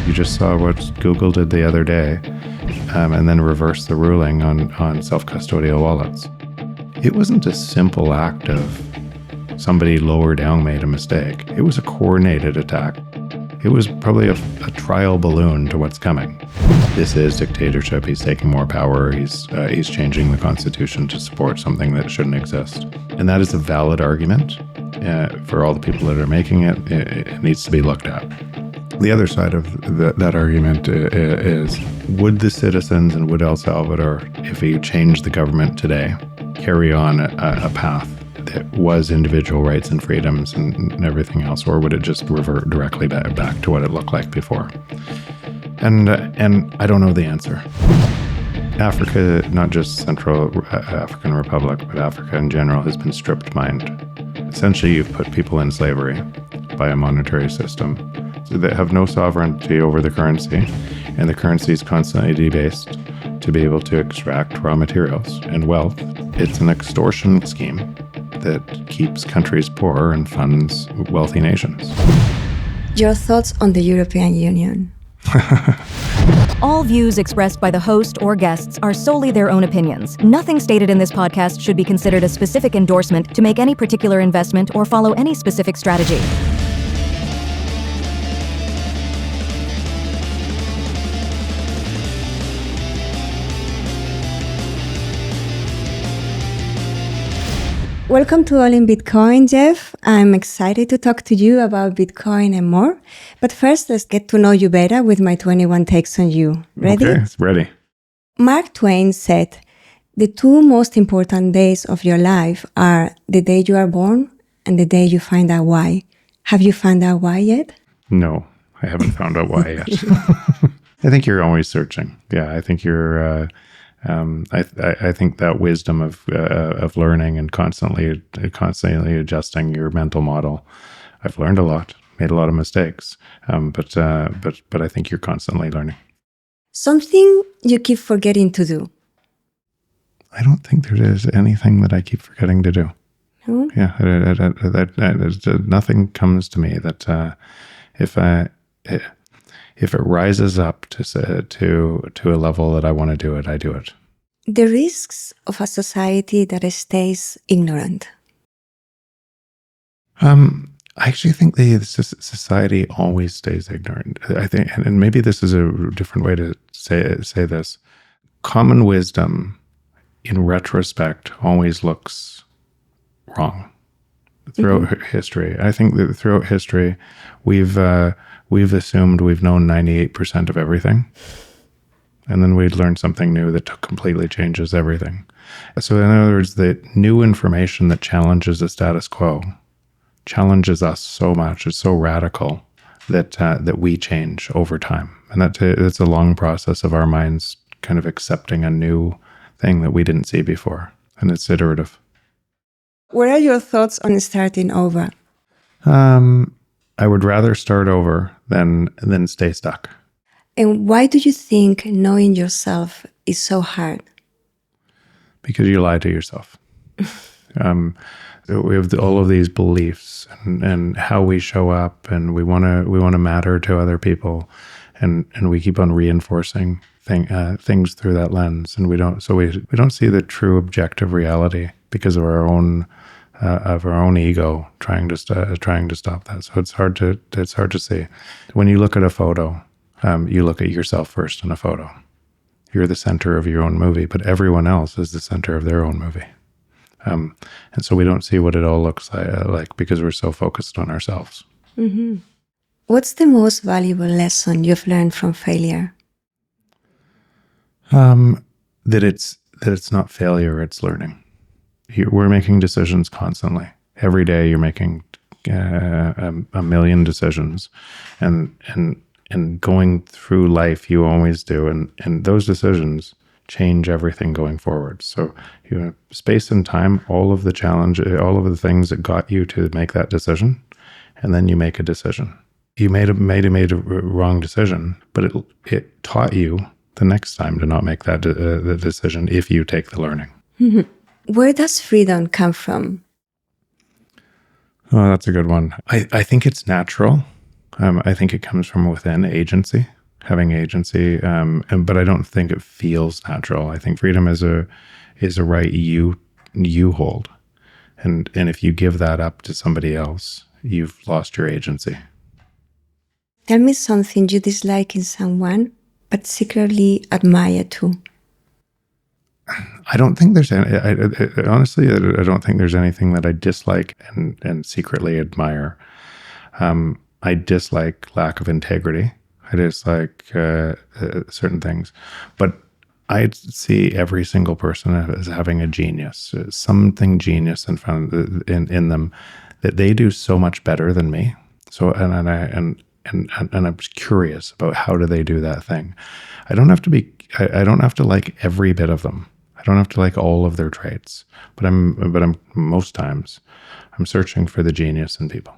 You just saw what Google did the other day, and then reversed the ruling on self-custodial wallets. It wasn't a simple act of somebody lower down made a mistake. It was a coordinated attack. It was probably a trial balloon to what's coming. This is dictatorship. He's taking more power. He's changing the Constitution to support something that shouldn't exist. And that is a valid argument for all the people that are making it. It needs to be looked at. The other side of that argument is, would the citizens and would El Salvador, if you change the government today, carry on a path that was individual rights and freedoms and everything else, or would it just revert directly back to what it looked like before? And I don't know the answer. Africa, not just Central African Republic, but Africa in general, has been stripped mined. Essentially, you've put people in slavery by a monetary system. So they have no sovereignty over the currency, and the currency is constantly debased to be able to extract raw materials and wealth. It's an extortion scheme that keeps countries poor and funds wealthy nations. Your thoughts on the European Union? All views expressed by the host or guests are solely their own opinions. Nothing stated in this podcast should be considered a specific endorsement to make any particular investment or follow any specific strategy. Welcome to All in Bitcoin, Jeff. I'm excited to talk to you about Bitcoin and more. But first, let's get to know you better with my 21 takes on you. Ready? Okay, ready. Mark Twain said, the two most important days of your life are the day you are born and the day you find out why. Have you found out why yet? No, I haven't found out why yet. I think you're always searching. Yeah, I think you're... I think that wisdom of learning and constantly adjusting your mental model. I've learned a lot, made a lot of mistakes, but I think you're constantly learning. Something you keep forgetting to do. I don't think there is anything that I keep forgetting to do. No? Yeah, nothing comes to me that if it rises up to a level that I want to do it, I do it. The risks of a society that stays ignorant. I actually think the society always stays ignorant. I think, and maybe this is a different way to say this. Common wisdom, in retrospect, always looks wrong. Throughout history, I think that throughout history, we've assumed we've known 98% of everything, and then we'd learn something new that completely changes everything. So in other words, the new information that challenges the status quo challenges us so much, it's so radical that we change over time. And it's a long process of our minds kind of accepting a new thing that we didn't see before, and it's iterative. What are your thoughts on starting over? I would rather start over than stay stuck. And why do you think knowing yourself is so hard? Because you lie to yourself. We have all of these beliefs and how we show up, and we want to matter to other people, and we keep on reinforcing things through that lens, and we don't see the true objective reality because of our own ego trying to stop that. So it's hard to see. When you look at a photo, you look at yourself first in a photo. You're the center of your own movie, but everyone else is the center of their own movie. And so we don't see what it all looks like because we're so focused on ourselves. Mm-hmm. What's the most valuable lesson you've learned from failure? That it's not failure, it's learning. We're making decisions constantly. Every day you're making a million decisions, and going through life you always do, and those decisions change everything going forward. So space and time, all of the things that got you to make that decision, and then you make a decision. You made a wrong decision, but it taught you the next time to not make that the decision if you take the learning. Mm-hmm. Where does freedom come from? Oh, that's a good one. I think it's natural. I think it comes from within, agency, having agency. But I don't think it feels natural. I think freedom is a right you hold, and if you give that up to somebody else, you've lost your agency. Tell me something you dislike in someone, but secretly admire too. I don't think there's any, honestly, I don't think there's anything that I dislike and secretly admire. I dislike lack of integrity. I dislike certain things, but I see every single person as having a genius, something genius in them that they do so much better than me. So and I'm curious about how do they do that thing. I don't have to like every bit of them. I don't have to like all of their traits, but I'm most times I'm searching for the genius in people.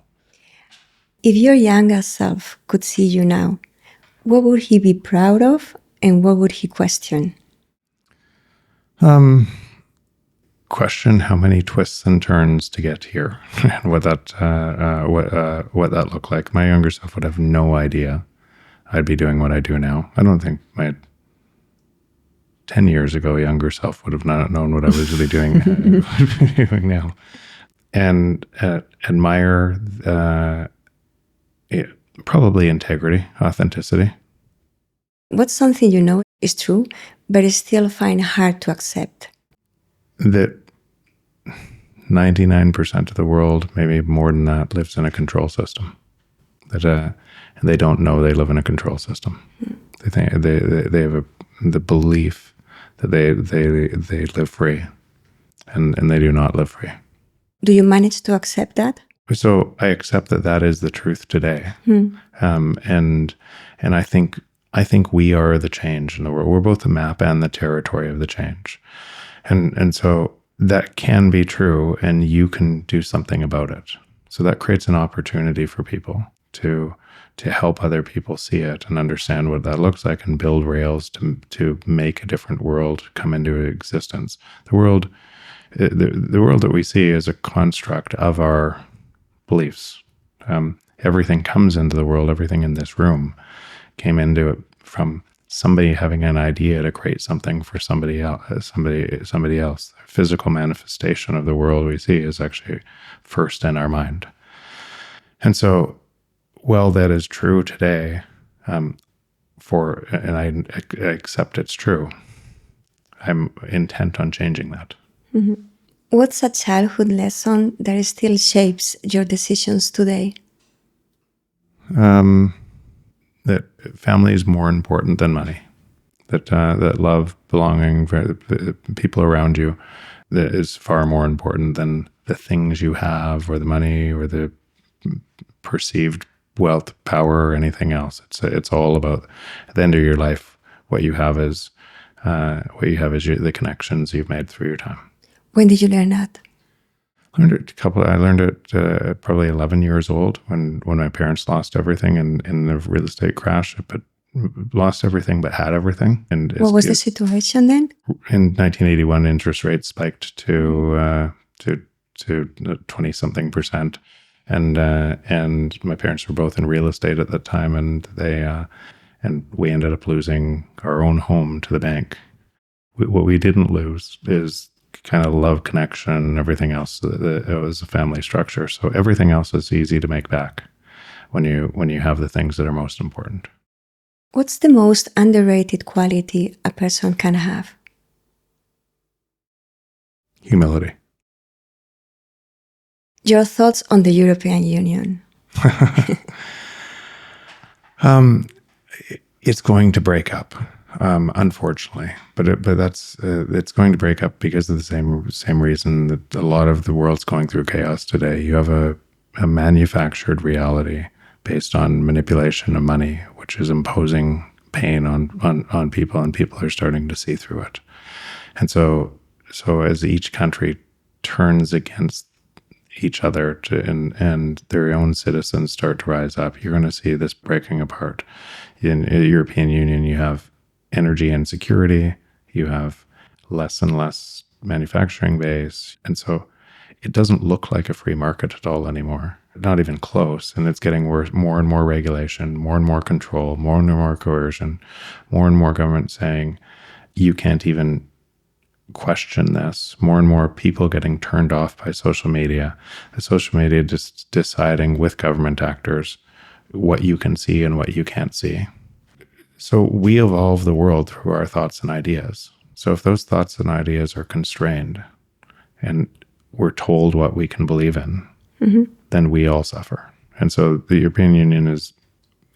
If your younger self could see you now, what would he be proud of and what would he question? Question how many twists and turns to get here and what that looked like. My younger self would have no idea I'd be doing what I do now. I don't think my 10 years ago younger self would have not known what I was really doing, doing now. And admire probably integrity, authenticity. What's something you know is true, but still find hard to accept? That 99% of the world, maybe more than that, lives in a control system. That and they don't know they live in a control system. They think they have the belief that they live free, and they do not live free. Do you manage to accept that? So I accept that is the truth today, and I think we are the change in the world. We're both the map and the territory of the change, and so that can be true, and you can do something about it. So that creates an opportunity for people to help other people see it and understand what that looks like, and build rails to make a different world come into existence. The world that we see is a construct of our beliefs. Everything comes into the world. Everything in this room came into it from somebody having an idea to create something for somebody else. The physical manifestation of the world we see is actually first in our mind. And so, while that is true today, and I accept it's true, I'm intent on changing that. Mm-hmm. What's a childhood lesson that still shapes your decisions today? That family is more important than money. That love, belonging, people around you, that is far more important than the things you have, or the money, or the perceived wealth, power, or anything else. It's all about, at the end of your life, what you have is the connections you've made through your time. When did you learn that? I learned it probably 11 years old when my parents lost everything in the real estate crash, but lost everything but had everything. And what was the situation then? In 1981, interest rates spiked to 20-something %, and my parents were both in real estate at that time, and we ended up losing our own home to the bank. What we didn't lose is kind of love, connection, and everything else. It was a family structure, so everything else is easy to make back when you have the things that are most important. What's the most underrated quality a person can have? Humility. Your thoughts on the European Union? It's going to break up. Unfortunately, but that's it's going to break up because of the same reason that a lot of the world's going through chaos today. You have a manufactured reality based on manipulation of money, which is imposing pain on people, and people are starting to see through it. And so as each country turns against each other and their own citizens start to rise up, you're going to see this breaking apart. In the European Union, you have energy insecurity, you have less and less manufacturing base. And so it doesn't look like a free market at all anymore. Not even close. And it's getting worse, more and more regulation, more and more control, more and more coercion, more and more government saying, you can't even question this. More and more people getting turned off by social media. The social media just deciding with government actors what you can see and what you can't see. So we evolve the world through our thoughts and ideas. So if those thoughts and ideas are constrained and we're told what we can believe in, then we all suffer. And so the European Union is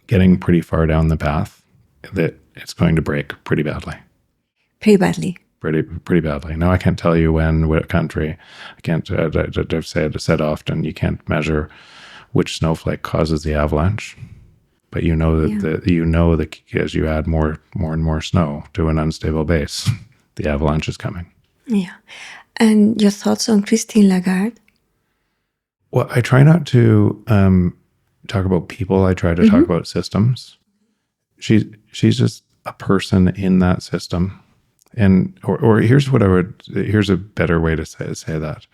getting pretty far down the path that it's going to break pretty badly. Pretty badly. Pretty badly. Now, I can't tell you when, what country. I can't, I've said often, you can't measure which snowflake causes the avalanche. But you know that as you add more and more snow to an unstable base, the avalanche is coming. Yeah. And your thoughts on Christine Lagarde? Well, I try not to talk about people. I try to talk about systems. She's just a person in that system. And or here's a better way to say that.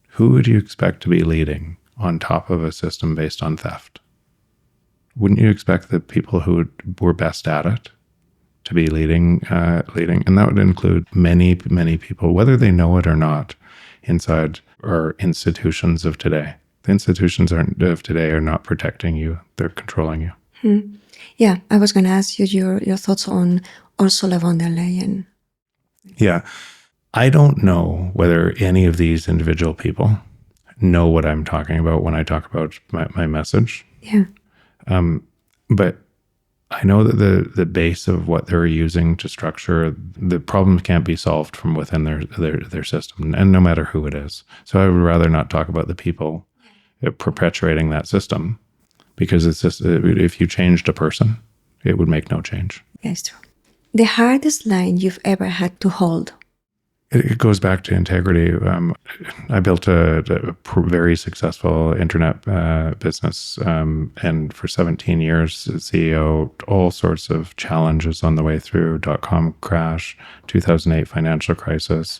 Who would you expect to be leading on top of a system based on theft? Wouldn't you expect the people who were best at it to be leading? And that would include many people, whether they know it or not, inside our institutions of today. The institutions of today are not protecting you. They're controlling you. Yeah, I was going to ask you your thoughts on Ursula von der Leyen. Yeah. I don't know whether any of these individual people know what I'm talking about when I talk about my message. Yeah. But I know that the base of what they're using to structure the problems can't be solved from within their system, and no matter who it is. So I would rather not talk about the people perpetuating that system, because it's just, if you changed a person, it would make no change. Yes, true. The hardest line you've ever had to hold? It goes back to integrity. I built a very successful internet business, and for 17 years, CEO, all sorts of challenges on the way through, .com crash, 2008 financial crisis,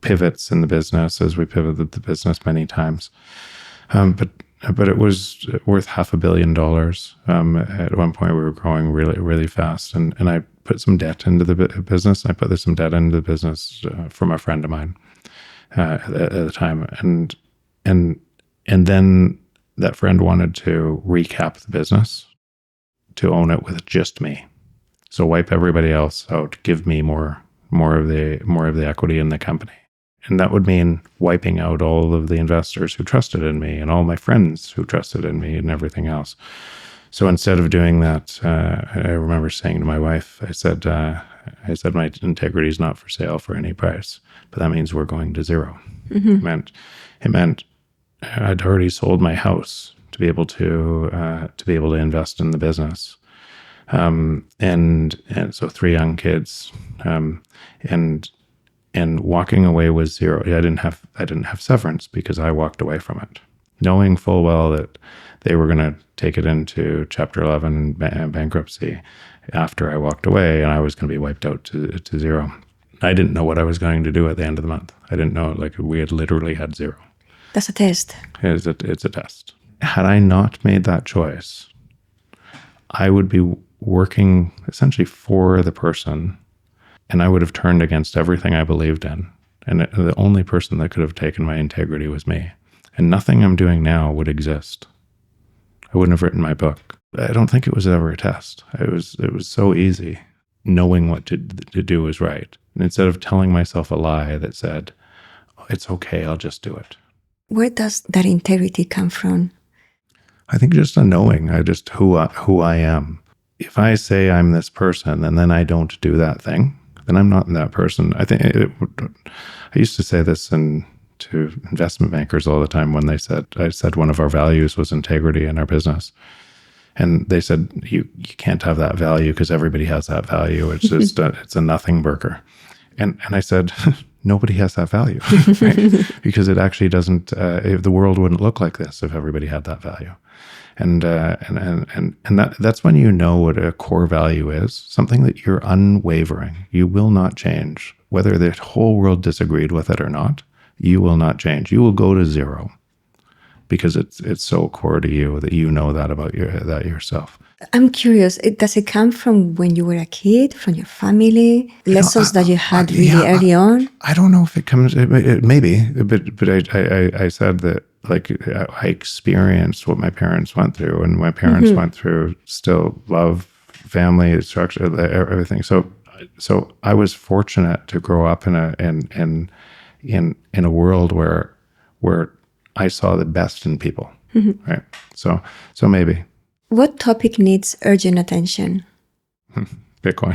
pivots in the business as we pivoted the business many times. But it was worth $500 million. At one point, we were growing really, really fast, and I put some debt into the business. I put some debt into the business from a friend of mine at the time, and then that friend wanted to recap the business, to own it with just me. So wipe everybody else out, give me more of the equity in the company. And that would mean wiping out all of the investors who trusted in me and all my friends who trusted in me and everything else. So instead of doing that, I remember saying to my wife, I said, my integrity is not for sale for any price, but that means we're going to zero. It meant I'd already sold my house to be able to invest in the business. And so 3 young kids, and walking away was zero. I didn't have severance because I walked away from it, knowing full well that they were going to take it into Chapter 11 bankruptcy after I walked away, and I was going to be wiped out to zero. I didn't know what I was going to do at the end of the month. I didn't know, we had literally had zero. That's a test. It's a test. Had I not made that choice, I would be working essentially for the person, and I would have turned against everything I believed in. And the only person that could have taken my integrity was me. And nothing I'm doing now would exist. I wouldn't have written my book. I don't think it was ever a test. It was so easy knowing what to do was right. And instead of telling myself a lie that said, oh, it's okay, I'll just do it. Where does that integrity come from? I think just a knowing, just who I am. If I say I'm this person and then I don't do that thing, then I'm not that person. I think I used to say this to investment bankers all the time when I said one of our values was integrity in our business. And they said, you can't have that value because everybody has that value. It's just it's a nothing burger. And I said, nobody has that value, right? Because it actually doesn't, the world wouldn't look like this if everybody had that value. And that's when you know what a core value is, something that you're unwavering. You will not change, whether the whole world disagreed with it or not. you will not change. You will go to zero because it's so core to you that you know that about that yourself. I'm curious, does it come from when you were a kid, from your family, lessons that you had really early on? I don't know if it comes, maybe, but I said that, like, I experienced what my parents went through, and my parents went through still love, family, structure, everything. So I was fortunate to grow up in a world where I saw the best in people, right? So maybe. What topic needs urgent attention? Bitcoin,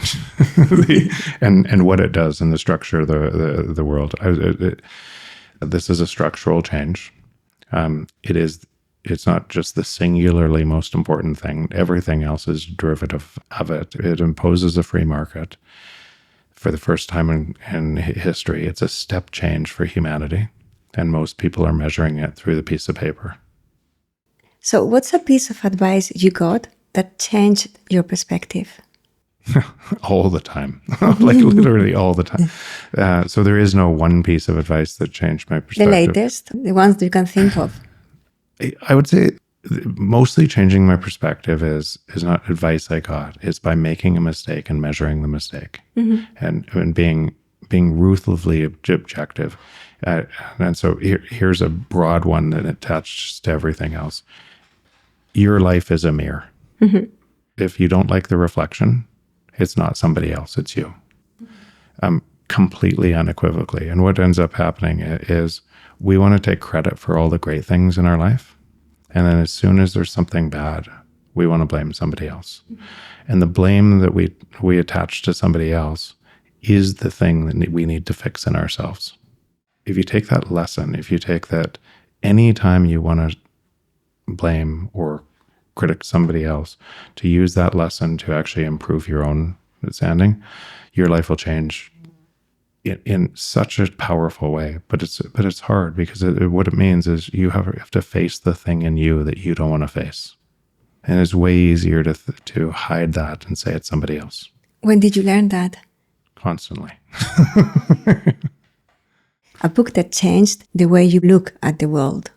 and what it does in the structure of the world. This is a structural change. It's not just the singularly most important thing. Everything else is derivative of it. It imposes a free market for the first time in history. It's a step change for humanity, and most people are measuring it through the piece of paper. So what's a piece of advice you got that changed your perspective? All the time, like literally all the time. So there is no one piece of advice that changed my perspective. The latest, the ones you can think of. I would say mostly changing my perspective is not advice I got. It's by making a mistake and measuring the mistake, and being ruthlessly objective. And so here's a broad one that attaches to everything else. Your life is a mirror. If you don't like the reflection, it's not somebody else, it's you. Completely unequivocally. And what ends up happening is we want to take credit for all the great things in our life. And then as soon as there's something bad, we want to blame somebody else. And the blame that we attach to somebody else is the thing that we need to fix in ourselves. If you take that lesson, if you take that, anytime you want to blame or critic somebody else, to use that lesson to actually improve your own standing, your life will change in such a powerful way. But it's hard because what it means is you have to face the thing in you that you don't want to face, and it's way easier to hide that and say it's somebody else. When did you learn that? Constantly. A book that changed the way you look at the world.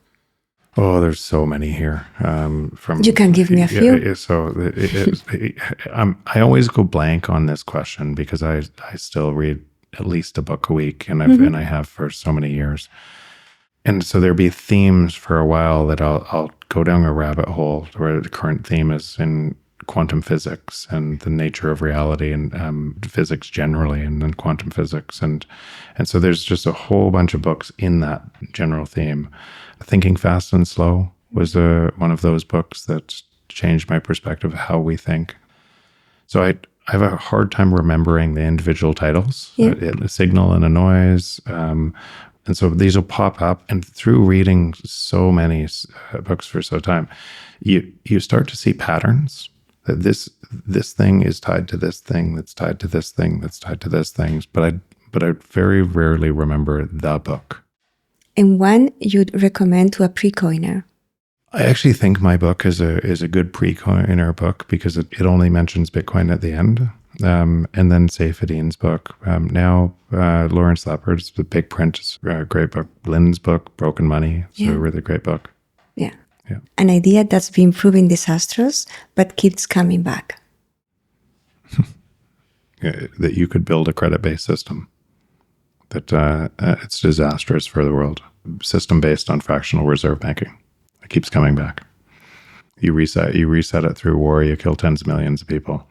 Oh, there's so many here. You can give me a few. I always go blank on this question because I still read at least a book a week, and I have for so many years. And so there'll be themes for a while that I'll go down a rabbit hole where the current theme is in quantum physics and the nature of reality and physics generally, and then quantum physics. And so there's just a whole bunch of books in that general theme. Thinking Fast and Slow was one of those books that changed my perspective of how we think. So I have a hard time remembering the individual titles, a signal and a noise. And so these will pop up. And through reading so many books for so time, you start to see patterns. That this thing is tied to this thing, that's tied to this thing, that's tied to this thing. But I very rarely remember the book. And one you'd recommend to a pre-coiner? I actually think my book is a good pre-coiner book because it only mentions Bitcoin at the end. And then Seyfedin's book. Now Lawrence Leppard's The Big Print is a great book. Lynn's book, Broken Money, is a really great book. Yeah. An idea that's been proven disastrous, but keeps coming back. That you could build a credit-based system. That it's disastrous for the world. System based on fractional reserve banking. It keeps coming back. You reset it through war, you kill tens of millions of people.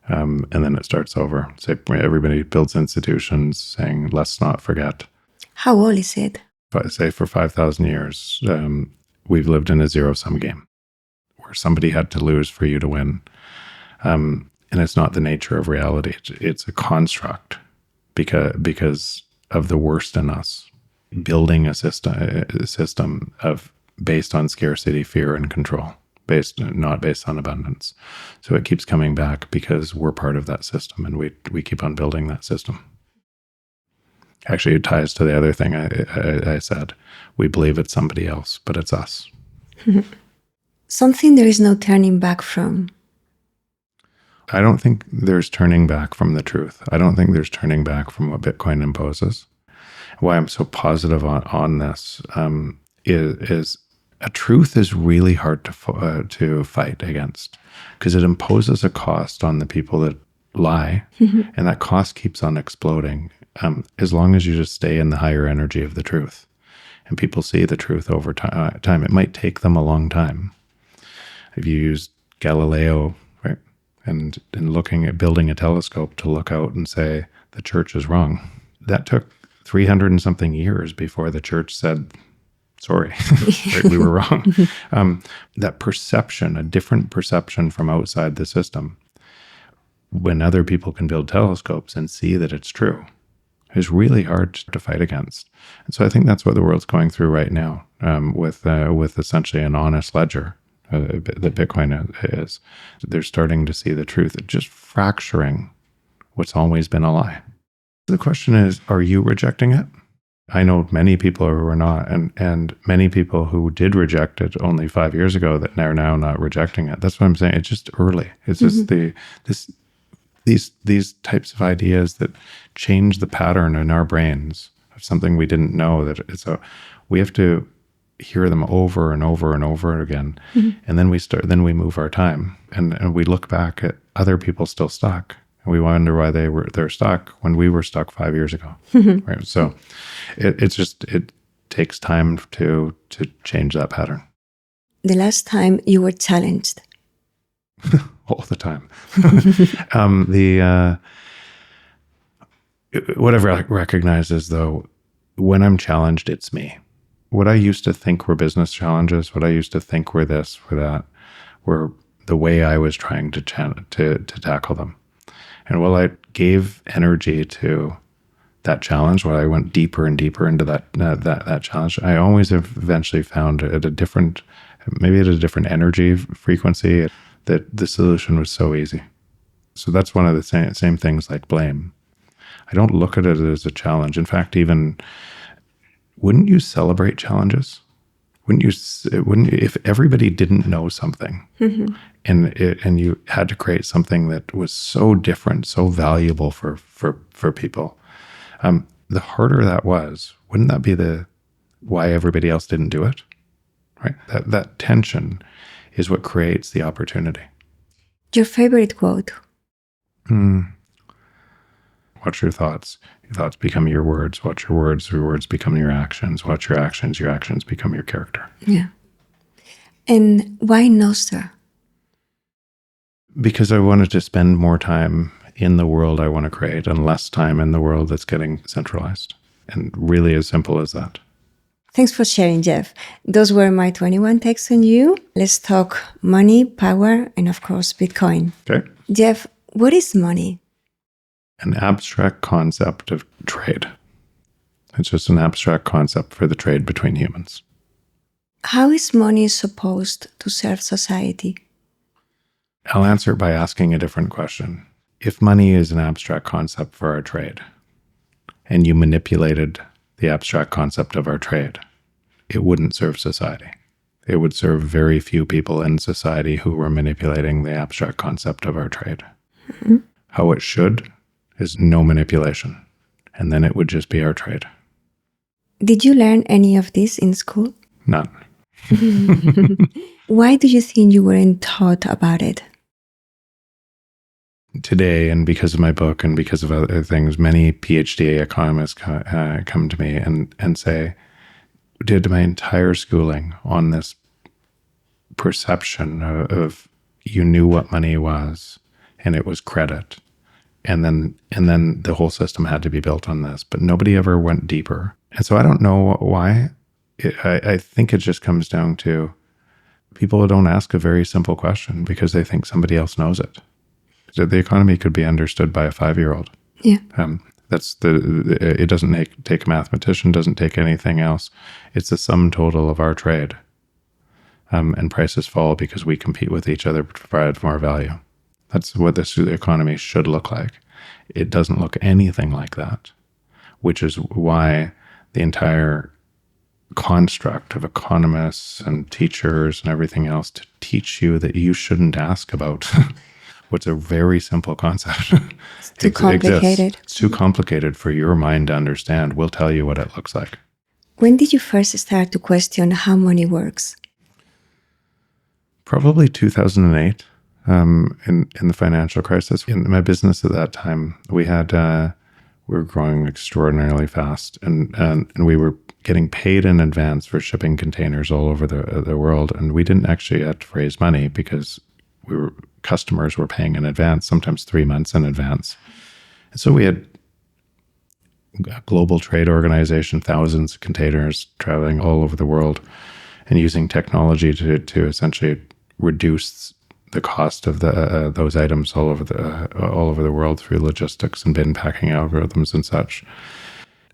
And then it starts over. Say everybody builds institutions saying, let's not forget. How old is it? Say for 5,000 years, we've lived in a zero-sum game where somebody had to lose for you to win. And it's not the nature of reality. It's a construct because of the worst in us, building a system based on scarcity, fear, and control, not based on abundance. So it keeps coming back because we're part of that system, and we keep on building that system. Actually, it ties to the other thing I said. We believe it's somebody else, but it's us. Something there is no turning back from. I don't think there's turning back from the truth. I don't think there's turning back from what Bitcoin imposes. why I'm so positive on this is a truth is really hard to fight against, because it imposes a cost on the people that lie, and that cost keeps on exploding as long as you just stay in the higher energy of the truth. And people see the truth over time. It might take them a long time. If you use Galileo, right, and looking at building a telescope to look out and say the church is wrong, that took 300 and something years before the church said, sorry, right, we were wrong. That perception, a different perception from outside the system, when other people can build telescopes and see that it's true, is really hard to fight against. And so I think that's what the world's going through right now, with essentially an honest ledger that Bitcoin is. They're starting to see the truth, just fracturing what's always been a lie. The question is, are you rejecting it? I know many people who are not, and many people who did reject it only 5 years ago that are now not rejecting it. That's what I'm saying. It's just early. It's just these types of ideas that change the pattern in our brains of something we didn't know. We have to hear them over and over and over again, and then we move our time, and we look back at other people still stuck, and we wonder why they're stuck when we were stuck 5 years ago. Right? So it takes time to change that pattern. The last time you were challenged? All the time. What I've recognized is, though, when I'm challenged, it's me. What I used to think were business challenges, what I used to think were this, were that, were the way I was trying to tackle them. And while I gave energy to that challenge, while I went deeper and deeper into that challenge, I always have eventually found at a different energy frequency, that the solution was so easy. So that's one of the same things like blame. I don't look at it as a challenge. In fact, wouldn't you celebrate challenges? Wouldn't you, if everybody didn't know something, and you had to create something that was so different, so valuable for people, the harder that was, wouldn't that be why everybody else didn't do it? Right? That tension is what creates the opportunity. Your favorite quote? Watch your thoughts. Your thoughts become your words. Watch your words become your actions. Watch your actions become your character. Yeah. And why Nostra? Because I wanted to spend more time in the world I want to create and less time in the world that's getting centralized. And really as simple as that. Thanks for sharing, Jeff. Those were my 21 takes on you. Let's talk money, power, and of course, Bitcoin. Okay. Jeff, what is money? An abstract concept of trade. It's just an abstract concept for the trade between humans. How is money supposed to serve society? I'll answer it by asking a different question. If money is an abstract concept for our trade, and you manipulated the abstract concept of our trade, it wouldn't serve society. It would serve very few people in society who were manipulating the abstract concept of our trade. How it should is no manipulation, and then it would just be our trade. Did you learn any of this in school? None. Why do you think you weren't taught about it? Today, and because of my book and because of other things, many PhD economists come to me and say, did my entire schooling on this perception of you knew what money was and it was credit, and then the whole system had to be built on this, but nobody ever went deeper. And so I don't know why. I think it just comes down to people don't ask a very simple question because they think somebody else knows it. The economy could be understood by a 5-year-old. Yeah. It doesn't take a mathematician, doesn't take anything else. It's the sum total of our trade. And prices fall because we compete with each other to provide more value. That's what this economy should look like. It doesn't look anything like that, which is why the entire construct of economists and teachers and everything else to teach you that you shouldn't ask about what's a very simple concept. It's too complicated. It's too complicated for your mind to understand. We'll tell you what it looks like. When did you first start to question how money works? Probably 2008, in the financial crisis. In my business at that time, we were growing extraordinarily fast, and we were getting paid in advance for shipping containers all over the world, and we didn't actually have to raise money because customers were paying in advance, sometimes 3 months in advance. And so we had a global trade organization, thousands of containers traveling all over the world, and using technology to essentially reduce the cost of those items all over the world through logistics and bin packing algorithms and such.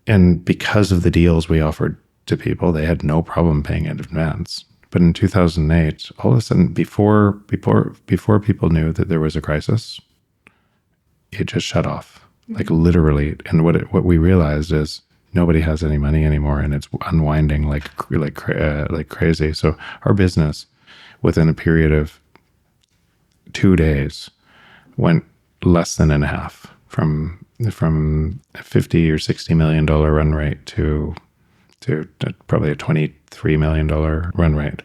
And because of the deals we offered to people, they had no problem paying in advance. But in 2008, all of a sudden, before people knew that there was a crisis, it just shut off, like literally. And what we realized is nobody has any money anymore, and it's unwinding like crazy. So our business, within a period of 2 days, went less than in half from $50 or $60 million run rate to probably a $23 million run rate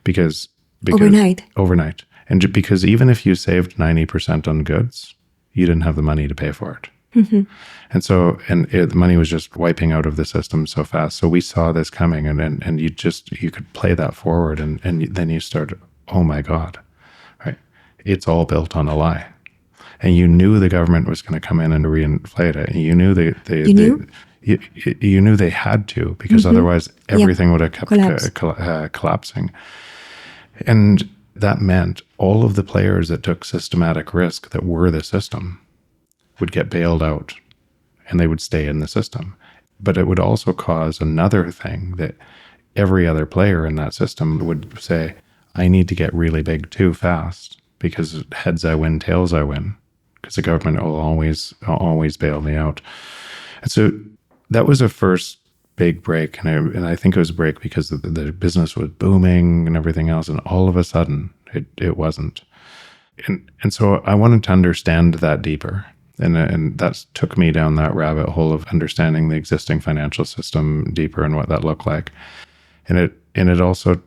because overnight. And because even if you saved 90% on goods, you didn't have the money to pay for it. Mm-hmm. And so, the money was just wiping out of the system so fast. So we saw this coming, and you could play that forward, and then you start, oh my God, right? It's all built on a lie. And you knew the government was going to come in and reinflate it. And you knew you knew they had to, because otherwise everything would have kept collapsing. And that meant all of the players that took systematic risk that were the system would get bailed out, and they would stay in the system. But it would also cause another thing, that every other player in that system would say, I need to get really big too fast, because heads I win, tails I win, because the government will always bail me out. And so that was a first big break. And I think it was a break because the business was booming and everything else. And all of a sudden it wasn't. And so I wanted to understand that deeper. And that took me down that rabbit hole of understanding the existing financial system deeper and what that looked like. And it also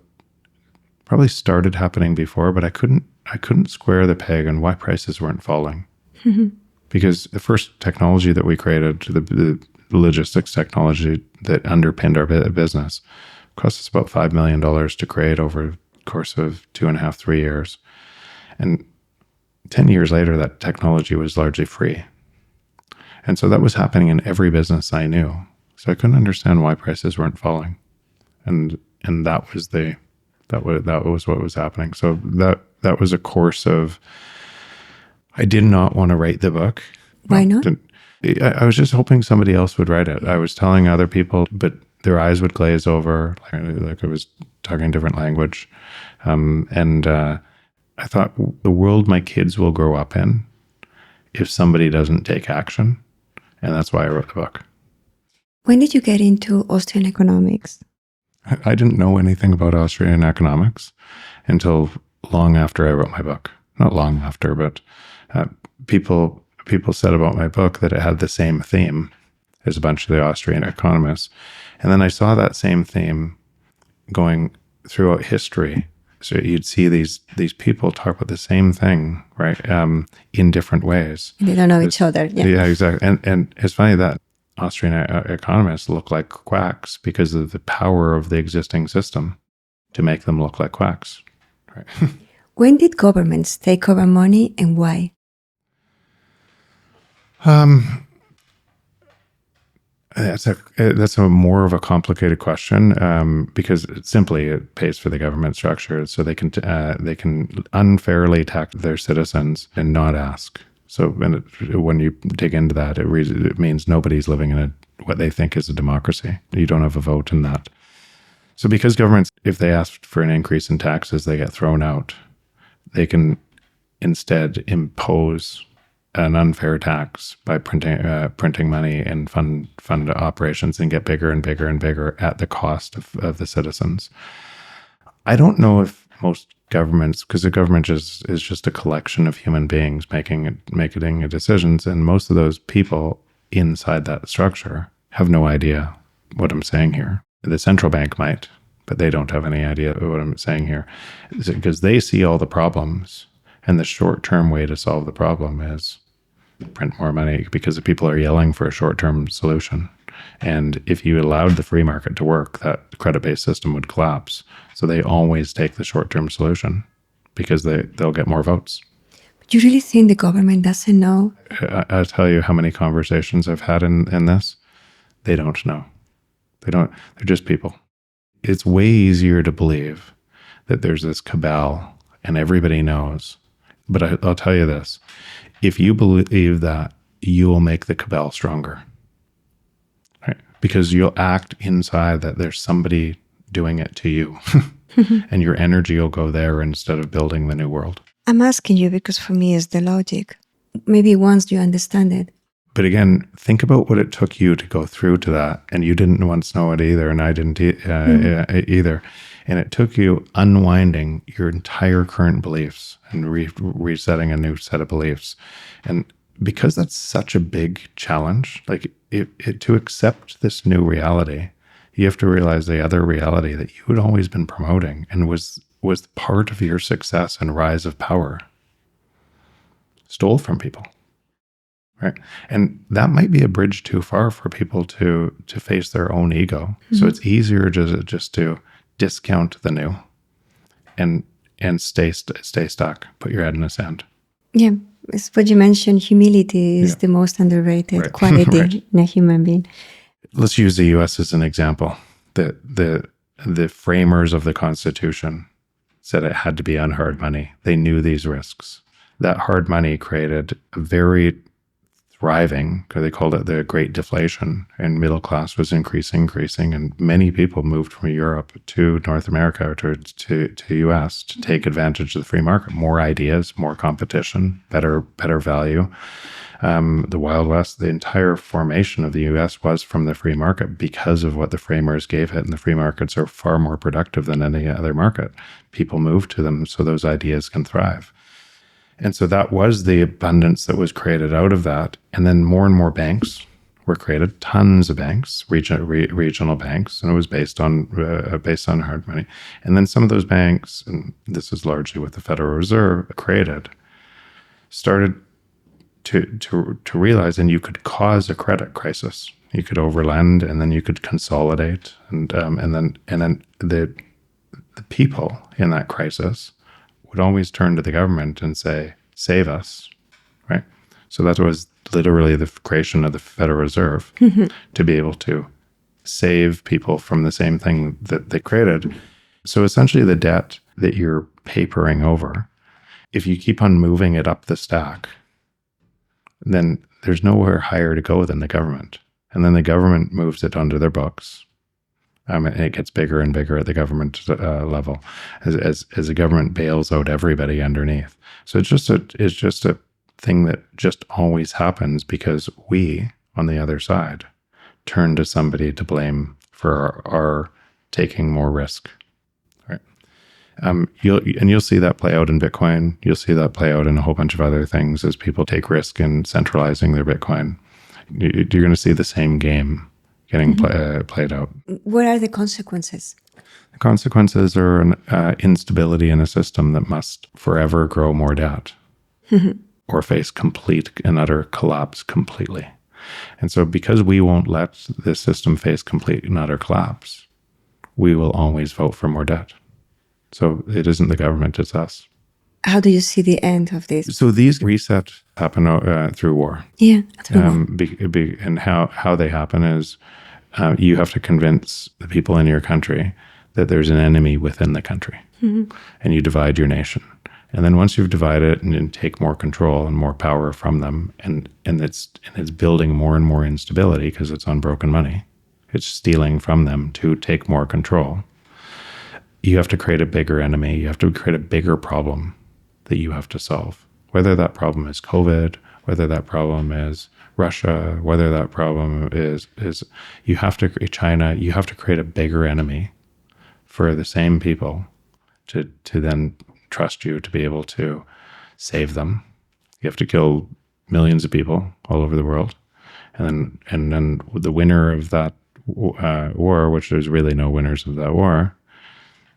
probably started happening before, but I couldn't square the peg on why prices weren't falling. Mm-hmm. Because the first technology that we created, the logistics technology that underpinned our business, cost us about $5 million to create over the course of 2.5, 3 years. And 10 years later, that technology was largely free. And so that was happening in every business I knew. So I couldn't understand why prices weren't falling. And that was what was happening. So that was a course of, I did not want to write the book. Why not? I was just hoping somebody else would write it. I was telling other people, but their eyes would glaze over, like I was talking a different language. I thought, the world my kids will grow up in if somebody doesn't take action. And that's why I wrote the book. When did you get into Austrian economics? I didn't know anything about Austrian economics until long after I wrote my book. Not long after, but people said about my book that it had the same theme as a bunch of the Austrian economists. And then I saw that same theme going throughout history. So you'd see these people talk about the same thing, right, in different ways. They don't know each other. Yeah, exactly. And it's funny that Austrian economists look like quacks because of the power of the existing system to make them look like quacks. Right? When did governments take over money, and why? That's a more of a complicated question, because it pays for the government structure, so they can unfairly tax their citizens and not ask. So when you dig into that, it means nobody's living in what they think is a democracy. You don't have a vote in that. So because governments, if they ask for an increase in taxes, they get thrown out. They can instead impose an unfair tax by printing money and fund operations and get bigger and bigger and bigger at the cost of the citizens. I don't know if most governments, because the government is just a collection of human beings making decisions, and most of those people inside that structure have no idea what I'm saying here. The central bank might, but they don't have any idea what I'm saying here, because they see all the problems, and the short-term way to solve the problem is print more money, because the people are yelling for a short-term solution. And if you allowed the free market to work, that credit-based system would collapse. So they always take the short-term solution because they'll get more votes. But you really think the government doesn't know? I'll tell you how many conversations I've had in this. They don't know. They're just people. It's way easier to believe that there's this cabal and everybody knows. But I'll tell you this. If you believe that, you will make the cabal stronger. Right? Because you'll act inside that there's somebody doing it to you. And your energy will go there instead of building the new world. I'm asking you because for me it's the logic. Maybe once you understand it. But again, think about what it took you to go through to that. And you didn't once know it either, and I didn't either. And it took you unwinding your entire current beliefs and resetting a new set of beliefs. And because that's such a big challenge, like to accept this new reality, you have to realize the other reality that you had always been promoting and was part of your success and rise of power, stole from people. Right. And that might be a bridge too far for people to face their own ego. Mm-hmm. So it's easier just to discount the new and stay stuck, put your head in the sand. Yeah. It's what you mentioned. Humility is the most underrated quality right. in a human being. Let's use the US as an example. The framers of the Constitution said it had to be on hard money. They knew these risks. That hard money created a very thriving, because they called it the Great Deflation, and middle class was increasing, and many people moved from Europe to North America or to US to take advantage of the free market. More ideas, more competition, better value. The Wild West, the entire formation of the US was from the free market because of what the framers gave it, and the free markets are far more productive than any other market. People move to them so those ideas can thrive. And so that was the abundance that was created out of that. And then more and more banks were created, tons of banks, regional banks, and it was based on hard money. And then some of those banks, and this is largely what the Federal Reserve created, started to realize, and you could cause a credit crisis. You could overlend, and then you could consolidate, and then the people in that crisis would always turn to the government and say, save us, right? So that was literally the creation of the Federal Reserve to be able to save people from the same thing that they created. So essentially the debt that you're papering over, if you keep on moving it up the stack, then there's nowhere higher to go than the government. And then the government moves it onto their books. And it gets bigger and bigger at the government level as the government bails out everybody underneath. So it's just a thing that just always happens because we, on the other side, turn to somebody to blame for our taking more risk. Right? You'll see that play out in Bitcoin. You'll see that play out in a whole bunch of other things as people take risk in centralizing their Bitcoin. You're going to see the same game getting played out. What are the consequences? The consequences are an instability in a system that must forever grow more debt or face complete and utter collapse completely. And so because we won't let this system face complete and utter collapse, we will always vote for more debt. So it isn't the government, it's us. How do you see the end of this? So these resets happen through war. Yeah, through war. And how they happen is you have to convince the people in your country that there's an enemy within the country. And you divide your nation. And then once you've divided it and take more control and more power from them, and it's building more and more instability because it's on broken money. It's stealing from them to take more control. You have to create a bigger enemy. You have to create a bigger problem that you have to solve. Whether that problem is COVID, whether that problem is Russia, whether that problem is you have to create China, you have to create a bigger enemy for the same people to then trust you to be able to save them. You have to kill millions of people all over the world, and then the winner of that war, which there's really no winners of that war,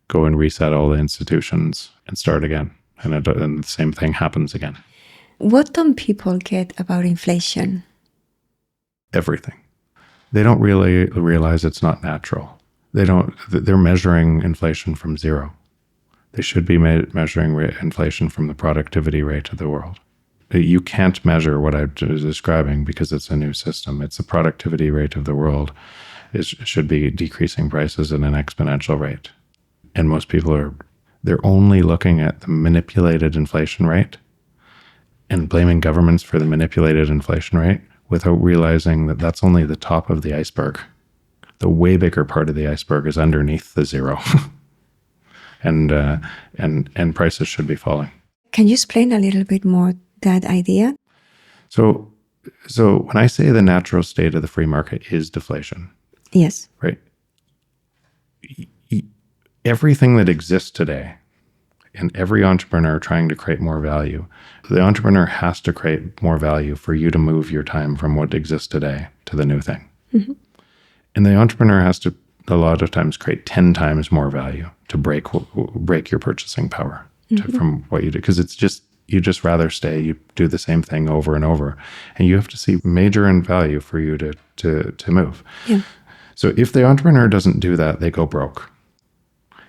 go and reset all the institutions and start again, and the same thing happens again. What don't people get about inflation? Everything. They don't really realize it's not natural. They're measuring inflation from zero. They should be measuring inflation from the productivity rate of the world. You can't measure what I was describing because it's a new system. It's the productivity rate of the world. It should be decreasing prices at an exponential rate. And most people they're only looking at the manipulated inflation rate and blaming governments for the manipulated inflation rate without realizing that that's only the top of the iceberg. The way bigger part of the iceberg is underneath the zero. and prices should be falling. Can you explain a little bit more that idea? So when I say the natural state of the free market is deflation. Yes. Right? Everything that exists today, and every entrepreneur trying to create more value, the entrepreneur has to create more value for you to move your time from what exists today to the new thing. Mm-hmm. And the entrepreneur has to, a lot of times, create 10 times more value to break your purchasing power from what you do. Because you just rather stay, you do the same thing over and over. And you have to see major in value for you to move. Yeah. So if the entrepreneur doesn't do that, they go broke.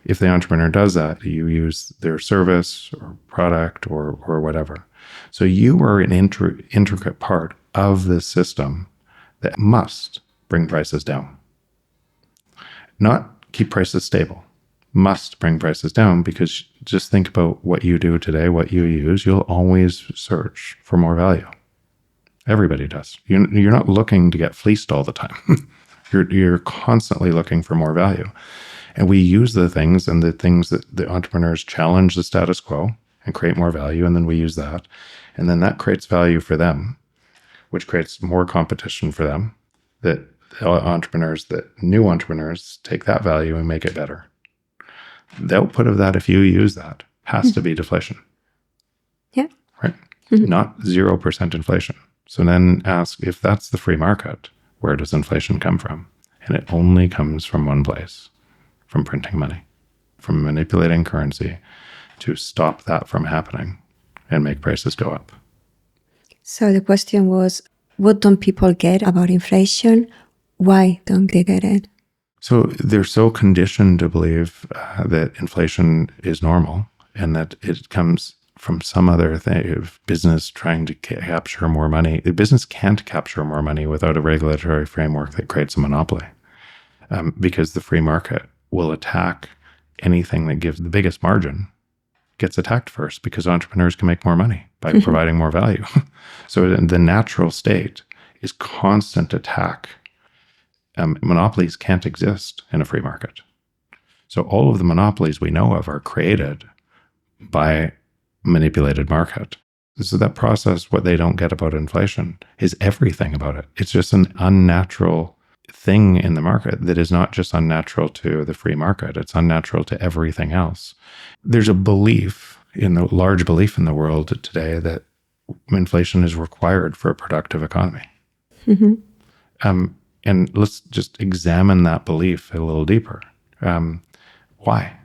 If the entrepreneur does that, you use their service or product or whatever. So you are an intricate part of this system that must bring prices down. Not keep prices stable. Must bring prices down, because just think about what you do today, what you use. You'll always search for more value. Everybody does. You're not looking to get fleeced all the time. You're constantly looking for more value. And we use the things that the entrepreneurs challenge the status quo and create more value. And then we use that. And then that creates value for them, which creates more competition for them. That new entrepreneurs take that value and make it better. The output of that, if you use that, has to be deflation. Yeah. Right? Mm-hmm. Not 0% inflation. So then ask, if that's the free market, where does inflation come from? And it only comes from one place. From printing money, from manipulating currency to stop that from happening and make prices go up. So the question was, what don't people get about inflation? Why don't they get it? So they're so conditioned to believe that inflation is normal and that it comes from some other thing of business trying to capture more money. The business can't capture more money without a regulatory framework that creates a monopoly, because the free market will attack anything that gives the biggest margin, gets attacked first, because entrepreneurs can make more money by providing more value. So the natural state is constant attack. Monopolies can't exist in a free market. So all of the monopolies we know of are created by manipulated market. So that process, what they don't get about inflation, is everything about it. It's just an unnatural thing in the market that is not just unnatural to the free market. It's unnatural to everything else. There's a large belief in the world today that inflation is required for a productive economy. Mm-hmm. And let's just examine that belief a little deeper. Why?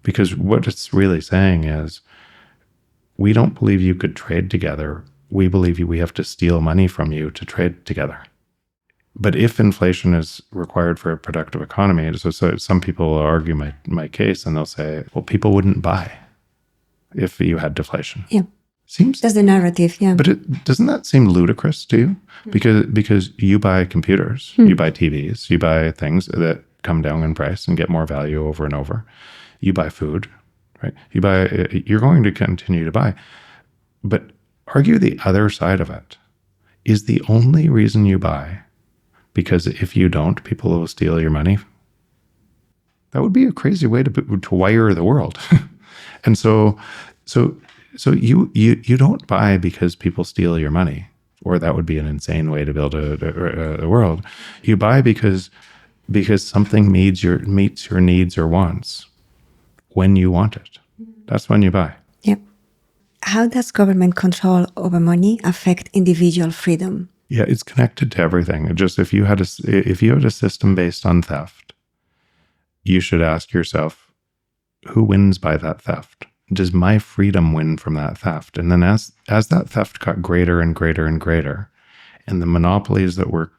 Because what it's really saying is, we don't believe you could trade together. We believe we have to steal money from you to trade together. But if inflation is required for a productive economy, so some people will argue my case, and they'll say, well, people wouldn't buy if you had deflation. Yeah. That's the narrative, yeah. But doesn't that seem ludicrous to you? Because you buy computers, you buy TVs, you buy things that come down in price and get more value over and over. You buy food, right? You're going to continue to buy. But argue the other side of it. Is the only reason you buy because if you don't, people will steal your money? That would be a crazy way to wire the world. And so you don't buy because people steal your money, or that would be an insane way to build a world. You buy because something meets your needs or wants, when you want it. That's when you buy. Yep. How does government control over money affect individual freedom? Yeah, it's connected to everything. Just if you had a system based on theft, you should ask yourself, who wins by that theft? Does my freedom win from that theft? And then as that theft got greater and greater and greater, and the monopolies that were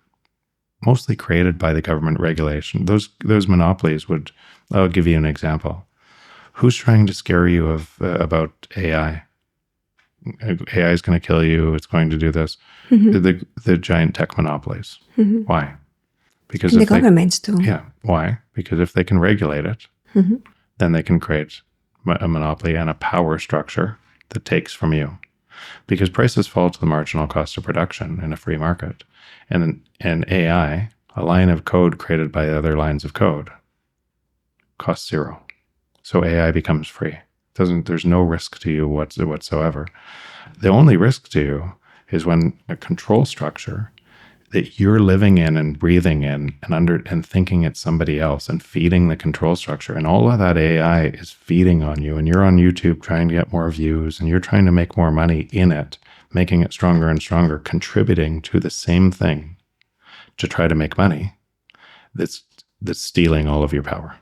mostly created by the government regulation, those monopolies would, I'll give you an example. Who's trying to scare you about AI? AI is going to kill you. It's going to do this. Mm-hmm. The giant tech monopolies. Mm-hmm. Why? Because the governments do. Yeah. Why? Because if they can regulate it, mm-hmm. then they can create a monopoly and a power structure that takes from you. Because prices fall to the marginal cost of production in a free market. And AI, a line of code created by other lines of code, costs zero. So AI becomes free. There's no risk to you whatsoever. The only risk to you is when a control structure that you're living in and breathing in and thinking it's somebody else and feeding the control structure, and all of that AI is feeding on you, and you're on YouTube trying to get more views, and you're trying to make more money in it, making it stronger and stronger, contributing to the same thing to try to make money that's stealing all of your power.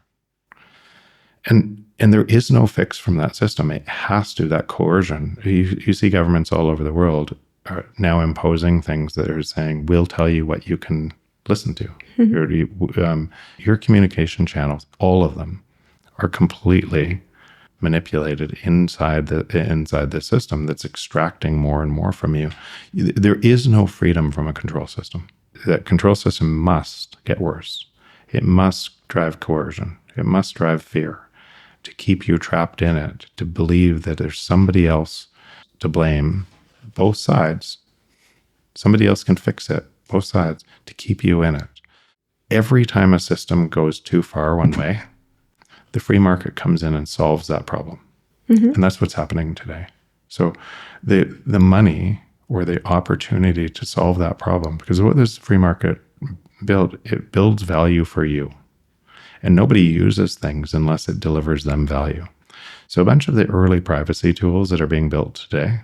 And there is no fix from that system. It has to, that coercion. You see governments all over the world are now imposing things that are saying, we'll tell you what you can listen to. Mm-hmm. Your communication channels, all of them, are completely manipulated inside the system that's extracting more and more from you. There is no freedom from a control system. That control system must get worse. It must drive coercion. It must drive fear to keep you trapped in it, to believe that there's somebody else to blame, both sides. Somebody else can fix it, both sides, to keep you in it. Every time a system goes too far one way, the free market comes in and solves that problem. Mm-hmm. And that's what's happening today. So the money or the opportunity to solve that problem, because what does the free market build? It builds value for you. And nobody uses things unless it delivers them value. So a bunch of the early privacy tools that are being built today,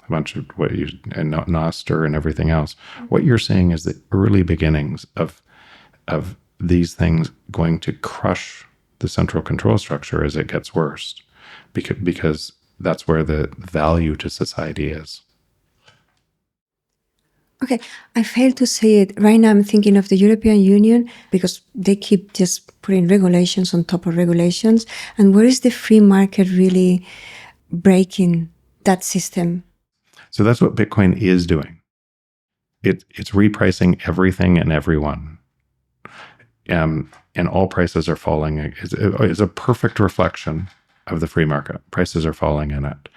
a bunch of and Nostr and everything else, what you're seeing is the early beginnings of these things going to crush the central control structure as it gets worse, because that's where the value to society is. Okay, I failed to say it. Right now I'm thinking of the European Union because they keep just putting regulations on top of regulations. And where is the free market really breaking that system? So that's what Bitcoin is doing. It's repricing everything and everyone. And all prices are falling. It's a perfect reflection of the free market. Prices are falling in it.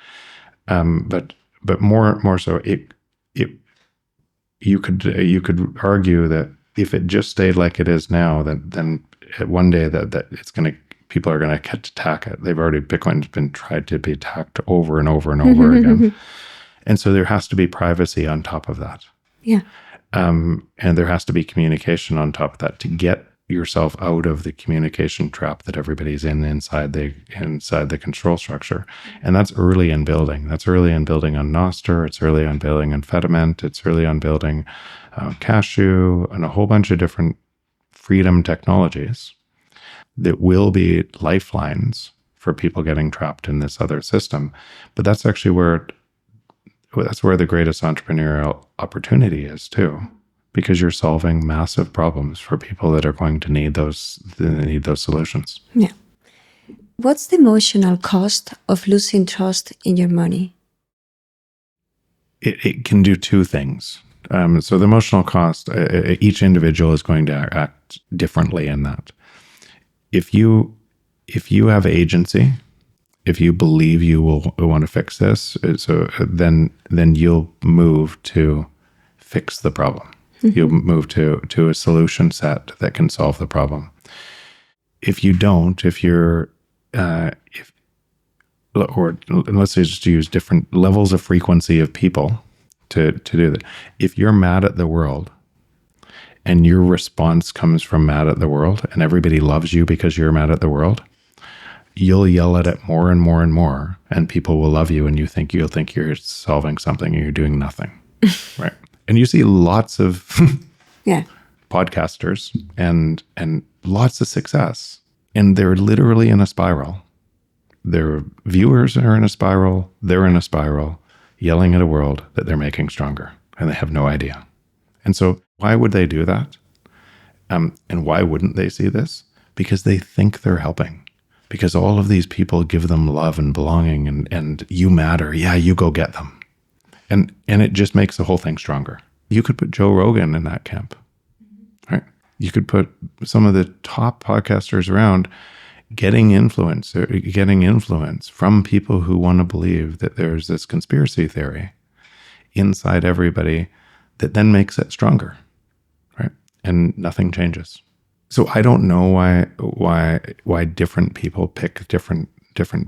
But more so, you could argue that if it just stayed like it is now, then one day that people are gonna attack it. Bitcoin's been tried to be attacked over and over and over again, and so there has to be privacy on top of that. Yeah, and there has to be communication on top of that to get yourself out of the communication trap that everybody's inside the control structure. And that's early in building. That's early in building on Nostr. It's early on building on Fediment. It's early on building Cashew and a whole bunch of different freedom technologies that will be lifelines for people getting trapped in this other system. But that's actually where the greatest entrepreneurial opportunity is too. Because you're solving massive problems for people that are going to need those solutions. Yeah. What's the emotional cost of losing trust in your money? It can do two things. So the emotional cost, each individual is going to act differently in that. If you have agency, if you believe you will want to fix this, so then you'll move to fix the problem. You'll move to a solution set that can solve the problem. If you don't, or let's say just use different levels of frequency of people to do that. If you're mad at the world and your response comes from mad at the world and everybody loves you because you're mad at the world, you'll yell at it more and more and more, and people will love you, and you'll think you're solving something, and you're doing nothing, right? And you see lots of Yeah. podcasters and lots of success, and they're literally in a spiral. Their viewers are in a spiral. They're in a spiral, yelling at a world that they're making stronger, and they have no idea. And so, why would they do that? And why wouldn't they see this? Because they think they're helping. Because all of these people give them love and belonging, and you matter. Yeah, you go get them. And it just makes the whole thing stronger. You could put Joe Rogan in that camp, right? You could put some of the top podcasters around getting influence from people who want to believe that there's this conspiracy theory inside everybody that then makes it stronger, right? And nothing changes. So I don't know why different people pick different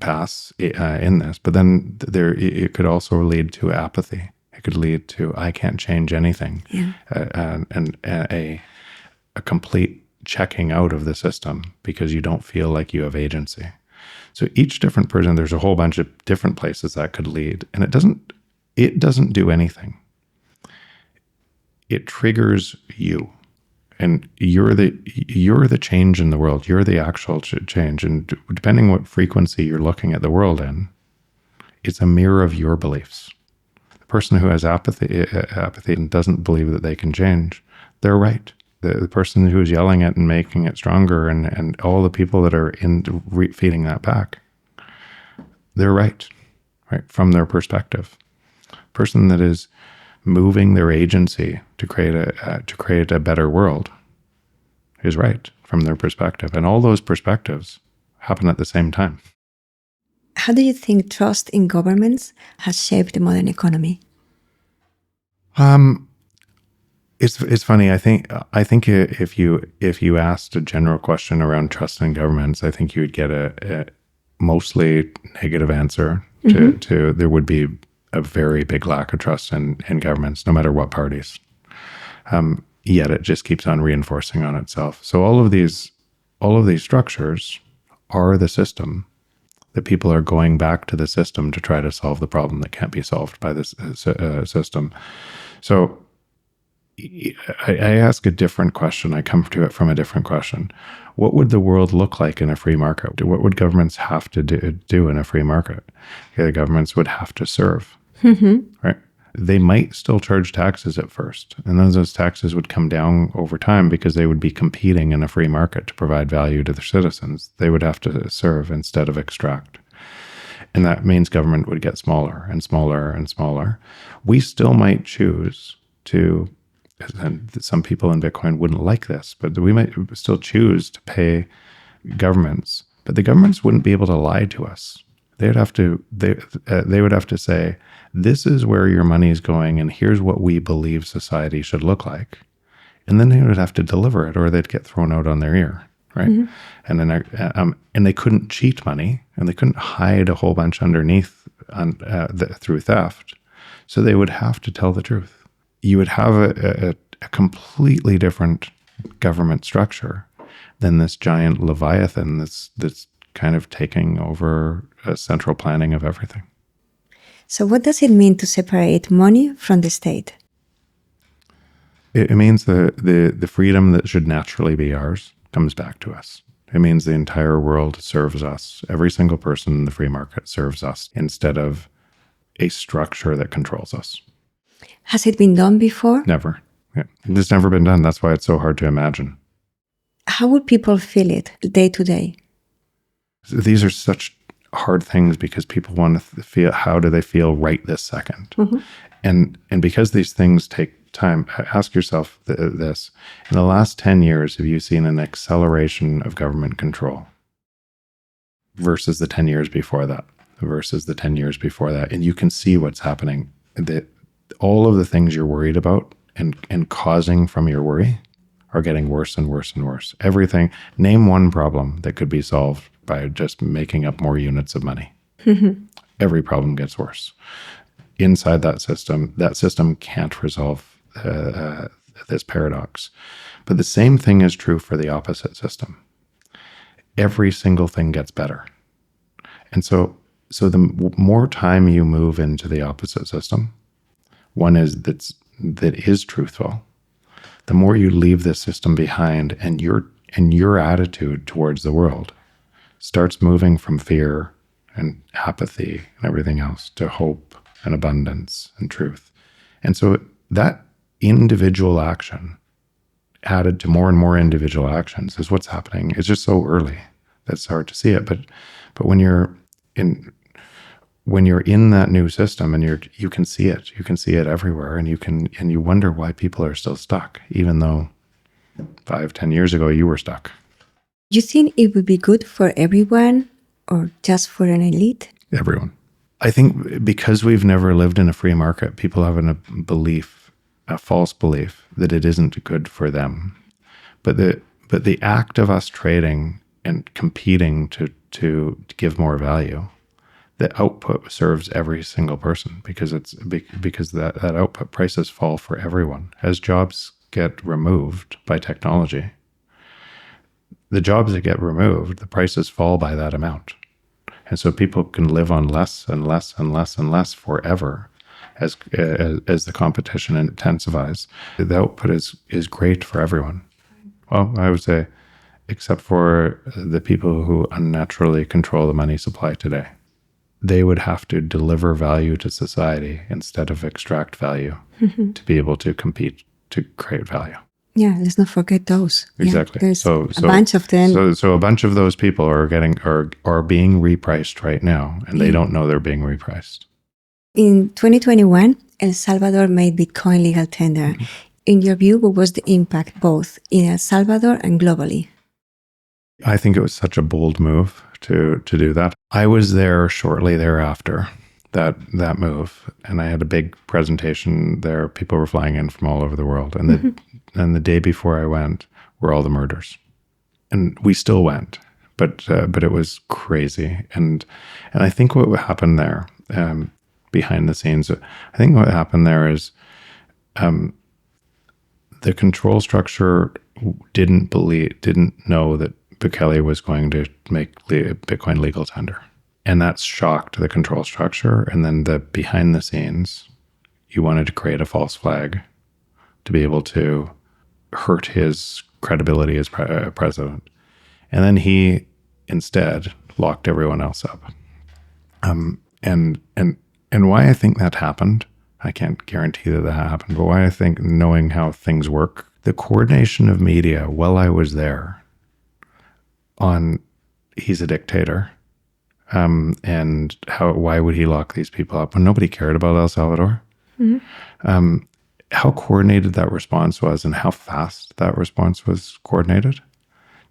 paths in this, but then it could also lead to apathy. It could lead to I can't change anything, and a complete checking out of the system because you don't feel like you have agency. So each different person, there's a whole bunch of different places that could lead, and it doesn't do anything. It triggers you. And you're the change in the world. You're the actual change. And depending what frequency you're looking at the world in, it's a mirror of your beliefs. The person who has apathy and doesn't believe that they can change, they're right. The person who's yelling it and making it stronger, and all the people that are feeding that back, they're right from their perspective. Person that is moving their agency to create a better world is right from their perspective. And all those perspectives happen at the same time. How do you think trust in governments has shaped the modern economy? It's funny. I think if you asked a general question around trust in governments, I think you would get a mostly negative answer to there would be a very big lack of trust in governments, no matter what parties. Yet it just keeps on reinforcing on itself. So all of these structures are the system. That people are going back to the system to try to solve the problem that can't be solved by this system. So I ask a different question. I come to it from a different question. What would the world look like in a free market? What would governments have to do in a free market? Okay, the governments would have to serve, right? They might still charge taxes at first, and then those taxes would come down over time because they would be competing in a free market to provide value to their citizens. They would have to serve instead of extract. And that means government would get smaller and smaller and smaller. We still might choose to, and some people in Bitcoin wouldn't like this, but we might still choose to pay governments, but the governments wouldn't be able to lie to us. They would have to say, this is where your money is going, and here's what we believe society should look like. And then they would have to deliver it, or they'd get thrown out on their ear, right? And then, and they couldn't cheat money, and they couldn't hide a whole bunch underneath through theft. So they would have to tell the truth. You would have a completely different government structure than this giant leviathan that's kind of taking over a central planning of everything. So what does it mean to separate money from the state? It means the freedom that should naturally be ours comes back to us. It means the entire world serves us. Every single person in the free market serves us instead of a structure that controls us. Has it been done before? Never. Yeah. It's never been done. That's why it's so hard to imagine. How would people feel it day to day? These are such hard things because people want to feel, how do they feel right this second? And because these things take time, ask yourself this. In the last 10 years, have you seen an acceleration of government control versus the 10 years before that, versus the 10 years before that? And you can see what's happening. All of the things you're worried about and causing from your worry are getting worse and worse and worse. Everything, name one problem that could be solved by just making up more units of money. Every problem gets worse. Inside that system can't resolve this paradox. But the same thing is true for the opposite system. Every single thing gets better. And so the more time you move into the opposite system, one is that is truthful, the more you leave this system behind, and your attitude towards the world starts moving from fear and apathy and everything else to hope and abundance and truth. And so that individual action added to more and more individual actions is what's happening. It's just so early that's hard to see it. But when you're in that new system and you can see it everywhere, and you wonder why people are still stuck, even though 5-10 years ago you were stuck. You think it would be good for everyone or just for an elite? Everyone. I think because we've never lived in a free market, people have a false belief that it isn't good for them. But the act of us trading and competing to give more value, the output serves every single person, because that output prices fall for everyone. As jobs get removed by technology, the jobs that get removed, the prices fall by that amount. And so people can live on less and less and less and less forever as the competition intensifies. The output is great for everyone. Well, I would say, except for the people who unnaturally control the money supply today. They would have to deliver value to society instead of extract value to be able to compete to create value. Yeah, let's not forget those. Exactly. Yeah, there's a bunch of them. So a bunch of those people are being repriced right now, and they don't know they're being repriced. In 2021, El Salvador made Bitcoin legal tender. In your view, what was the impact both in El Salvador and globally? I think it was such a bold move to do that. I was there shortly thereafter, that move, and I had a big presentation there. People were flying in from all over the world, and the day before I went were all the murders, and we still went, but it was crazy. And I think what happened there, behind the scenes, I think what happened there is the control structure didn't know that Bukele was going to make Bitcoin legal tender. And that shocked the control structure. And then the behind the scenes, you wanted to create a false flag to be able to hurt his credibility as president. And then he instead locked everyone else up. And why I think that happened, I can't guarantee that happened, but why I think, knowing how things work, the coordination of media while I was there on he's a dictator, and why would he lock these people up when nobody cared about El Salvador? How coordinated that response was and how fast that response was coordinated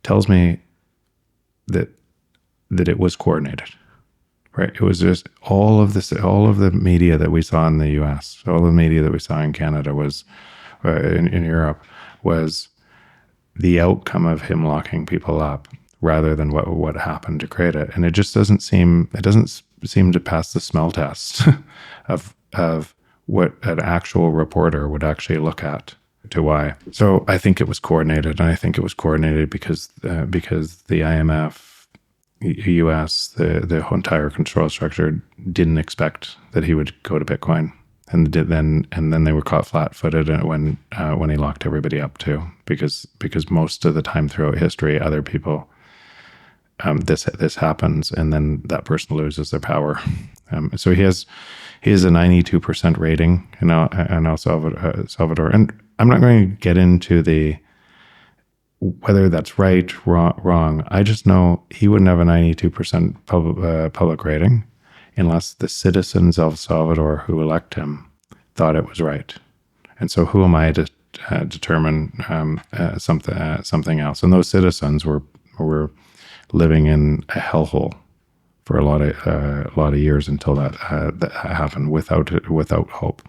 tells me that it was coordinated. Right. It was just all of the media that we saw in the US, all the media that we saw in Canada was, in Europe, was the outcome of him locking people up rather than what happened to create it. And it just doesn't seem to pass the smell test of what an actual reporter would actually look at to why. So I think it was coordinated, and I think it was coordinated because the IMF, US, the entire control structure didn't expect that he would go to Bitcoin, and then they were caught flat-footed when he locked everybody up too, because most of the time throughout history, other people, this happens, and then that person loses their power. So he has a 92% rating in El Salvador, and I'm not going to get into whether that's right, wrong. I just know he wouldn't have a 92% public rating unless the citizens of El Salvador who elect him thought it was right. And so who am I to determine something else? And those citizens were living in a hellhole for a lot of years until that happened without hope.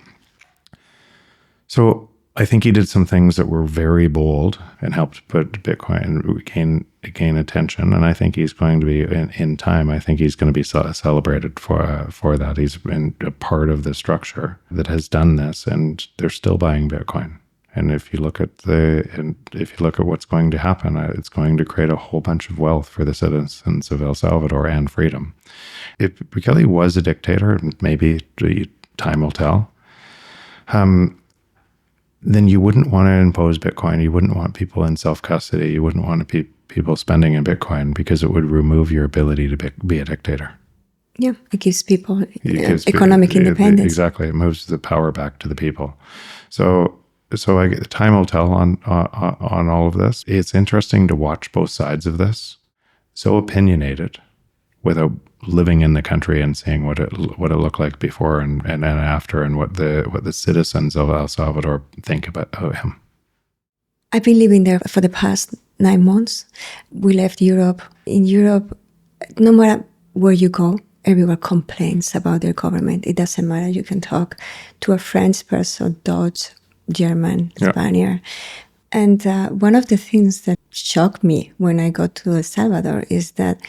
So I think he did some things that were very bold and helped put Bitcoin gain attention. And I think he's going to be, in time, I think he's going to be celebrated for that. He's been a part of the structure that has done this, and they're still buying Bitcoin. And if you look at what's going to happen, it's going to create a whole bunch of wealth for the citizens of El Salvador and freedom. If Bukele was a dictator, maybe time will tell, then you wouldn't want to impose Bitcoin. You wouldn't want people in self-custody. You wouldn't want people spending in Bitcoin because it would remove your ability to be a dictator. Yeah, it gives people economic independence. Exactly. It moves the power back to the people. So time will tell on all of this. It's interesting to watch both sides of this. So opinionated, without living in the country and seeing what it looked like before and after, and what the citizens of El Salvador think about him. I've been living there for the past 9 months. We left Europe. In Europe, no matter where you go, everyone complains about their government. It doesn't matter. You can talk to a French person, Dutch, German, Spaniard. And one of the things that shocked me when I got to El Salvador is that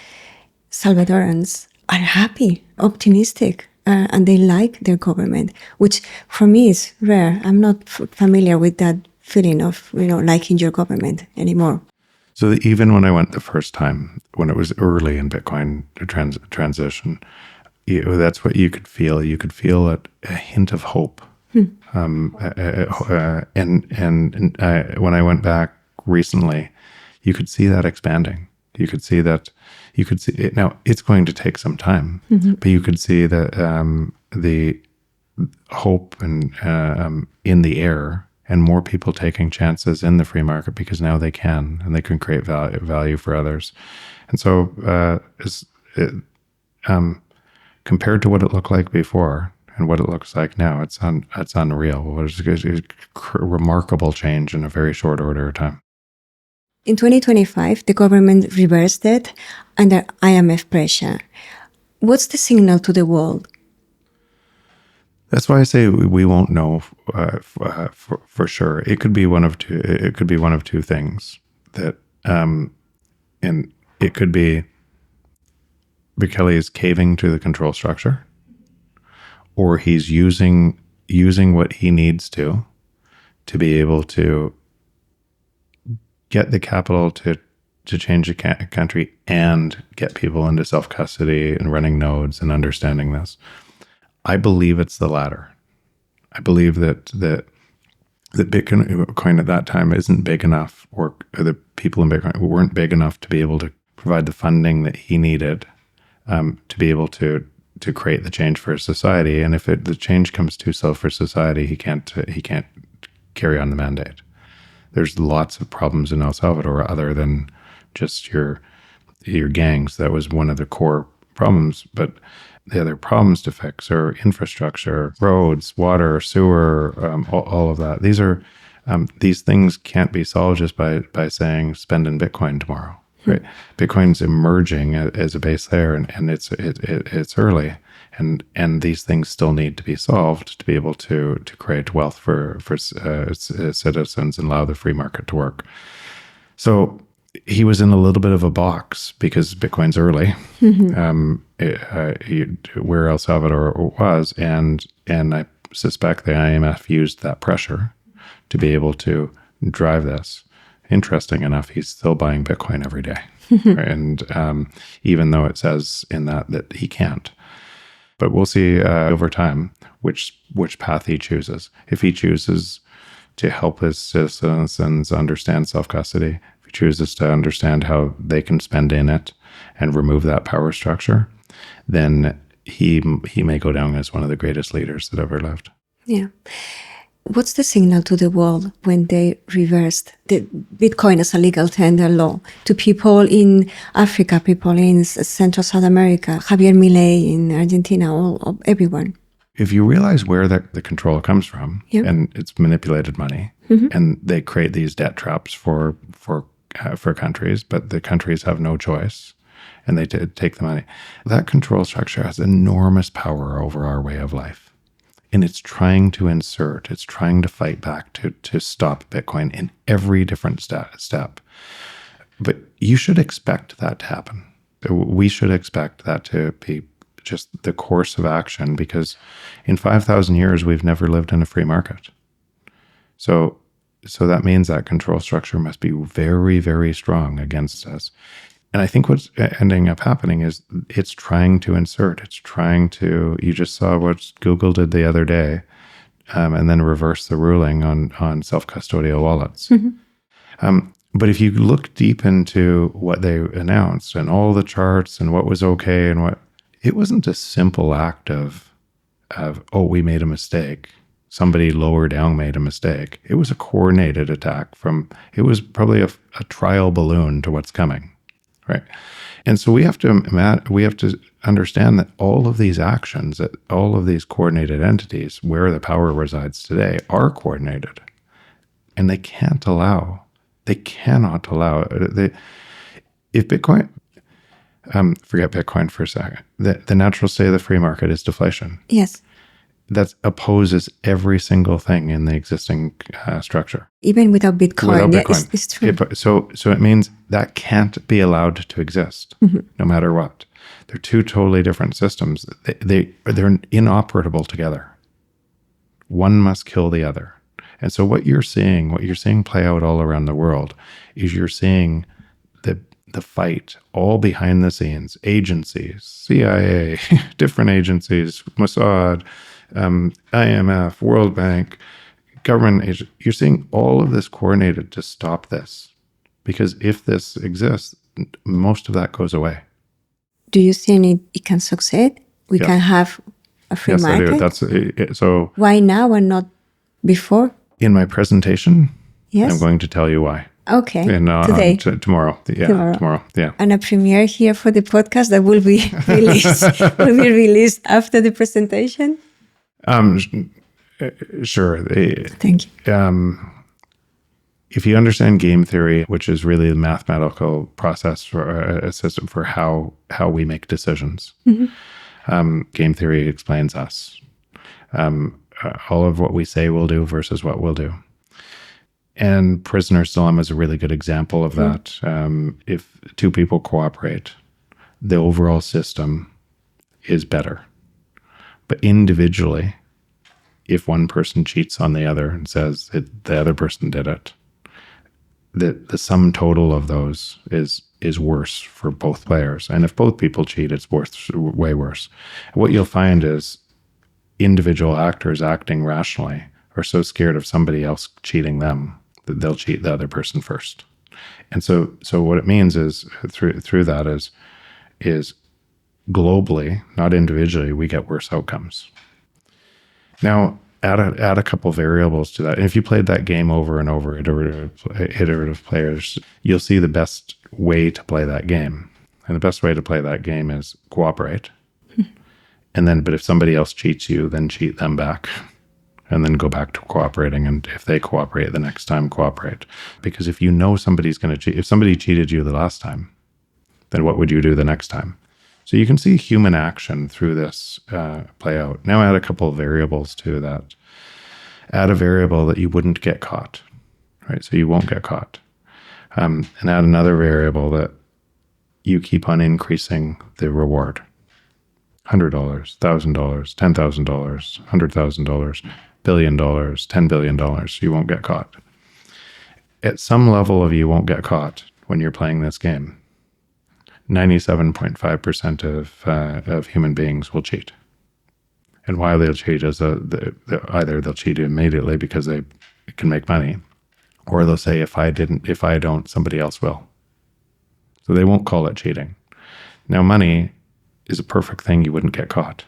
Salvadorans are happy, optimistic, and they like their government, which for me is rare. I'm not familiar with that feeling of, liking your government anymore. So even when I went the first time, when it was early in Bitcoin transition, that's what you could feel. You could feel a hint of hope. And when I went back recently, you could see that expanding. You could see it. Now it's going to take some time, but you could see that the hope and in the air, and more people taking chances in the free market because now they can, and they can create value for others. And so, compared to what it looked like before and what it looks like now, it's unreal. It's a remarkable change in a very short order of time. In 2025, the government reversed it under IMF pressure. What's the signal to the world? That's why I say we won't know for sure. It could be one of two. It could be one of two things. That and it could be Bukele is caving to the control structure, or he's using what he needs to be able to get the capital to change the country and get people into self-custody and running nodes and understanding this. I believe it's the latter. I believe that Bitcoin at that time isn't big enough, or the people in Bitcoin weren't big enough to be able to provide the funding that he needed to be able to create the change for society. And if the change comes too slow for society, he can't carry on the mandate. There's lots of problems in El Salvador other than just your gangs. That was one of the core problems, but the other problems to fix are infrastructure, roads, water, sewer, all of that. These things can't be solved just by saying spend in Bitcoin tomorrow. Right? Bitcoin's emerging as a base layer, and it's early, and these things still need to be solved to be able to create wealth for citizens and allow the free market to work. So he was in a little bit of a box because Bitcoin's early, where El Salvador was, and I suspect the IMF used that pressure to be able to drive this. Interesting enough, he's still buying Bitcoin every day, and even though it says in that he can't. But we'll see over time which path he chooses. If he chooses to help his citizens understand self-custody, if he chooses to understand how they can spend in it and remove that power structure, then he may go down as one of the greatest leaders that ever lived. Yeah. What's the signal to the world when they reversed the Bitcoin as a legal tender law to people in Africa, people in Central South America, Javier Milei in Argentina, everyone? If you realize where the control comes from, and it's manipulated money, and they create these debt traps for countries, but the countries have no choice, and they take the money. That control structure has enormous power over our way of life. And it's trying to fight back to stop Bitcoin in every different step. But you should expect that to happen. We should expect that to be just the course of action, because in 5,000 years, we've never lived in a free market. So So that means that control structure must be very, very strong against us. And I think what's ending up happening is it's trying to insert, you just saw what Google did the other day, and then reverse the ruling on self-custodial wallets. But if you look deep into what they announced and all the charts and what was okay and it wasn't a simple act of, oh, we made a mistake. Somebody lower down made a mistake. It was a coordinated attack it was probably a trial balloon to what's coming, right? And so we have to understand that all of these actions, that all of these coordinated entities where the power resides today are coordinated. And they cannot allow, if Bitcoin, forget Bitcoin for a second, the natural state of the free market is deflation. Yes. That opposes every single thing in the existing structure. Even without Bitcoin. Without Bitcoin. Yeah, it's true. So it means that can't be allowed to exist, no matter what. They're two totally different systems. They're inoperable together. One must kill the other. And so what you're seeing play out all around the world is you're seeing the fight all behind the scenes, agencies, CIA, different agencies, Mossad, IMF, World Bank, government agents. You're seeing all of this coordinated to stop this, because if this exists, most of that goes away. Do you think it can succeed? We can have a free market? Yes, I do. So why now and not before? In my presentation, yes, I'm going to tell you why. Okay. Today. Tomorrow. Tomorrow. Yeah. And a premiere here for the podcast that will be released after the presentation. Sure. Thank you. If you understand game theory, which is really the mathematical process for a system for how we make decisions, game theory explains us. All of what we say we'll do versus what we'll do. And Prisoner's Dilemma is a really good example of that. If two people cooperate, the overall system is better. But individually, if one person cheats on the other and says the other person did it, the sum total of those is worse for both players. And if both people cheat, it's way worse. What you'll find is individual actors acting rationally are so scared of somebody else cheating them that they'll cheat the other person first. And so what it means is through that is globally, not individually, we get worse outcomes. Now, add a couple variables to that. And if you played that game over and over, iterative players, you'll see the best way to play that game. And the best way to play that game is cooperate. But if somebody else cheats you, then cheat them back. And then go back to cooperating. And if they cooperate the next time, cooperate. Because if you know somebody's going to cheat, if somebody cheated you the last time, then what would you do the next time? So you can see human action through this play out. Now add a couple of variables to that. Add a variable that you wouldn't get caught, right? So you won't get caught. And add another variable that you keep on increasing the reward. $100, $1,000, $10,000, $100,000, $1 billion, $10 billion, you won't get caught. At some level of you won't get caught when you're playing this game. 97.5% of human beings will cheat. And why they'll cheat is either they'll cheat immediately because they can make money, or they'll say, if I don't, somebody else will. So they won't call it cheating. Now, money is a perfect thing you wouldn't get caught,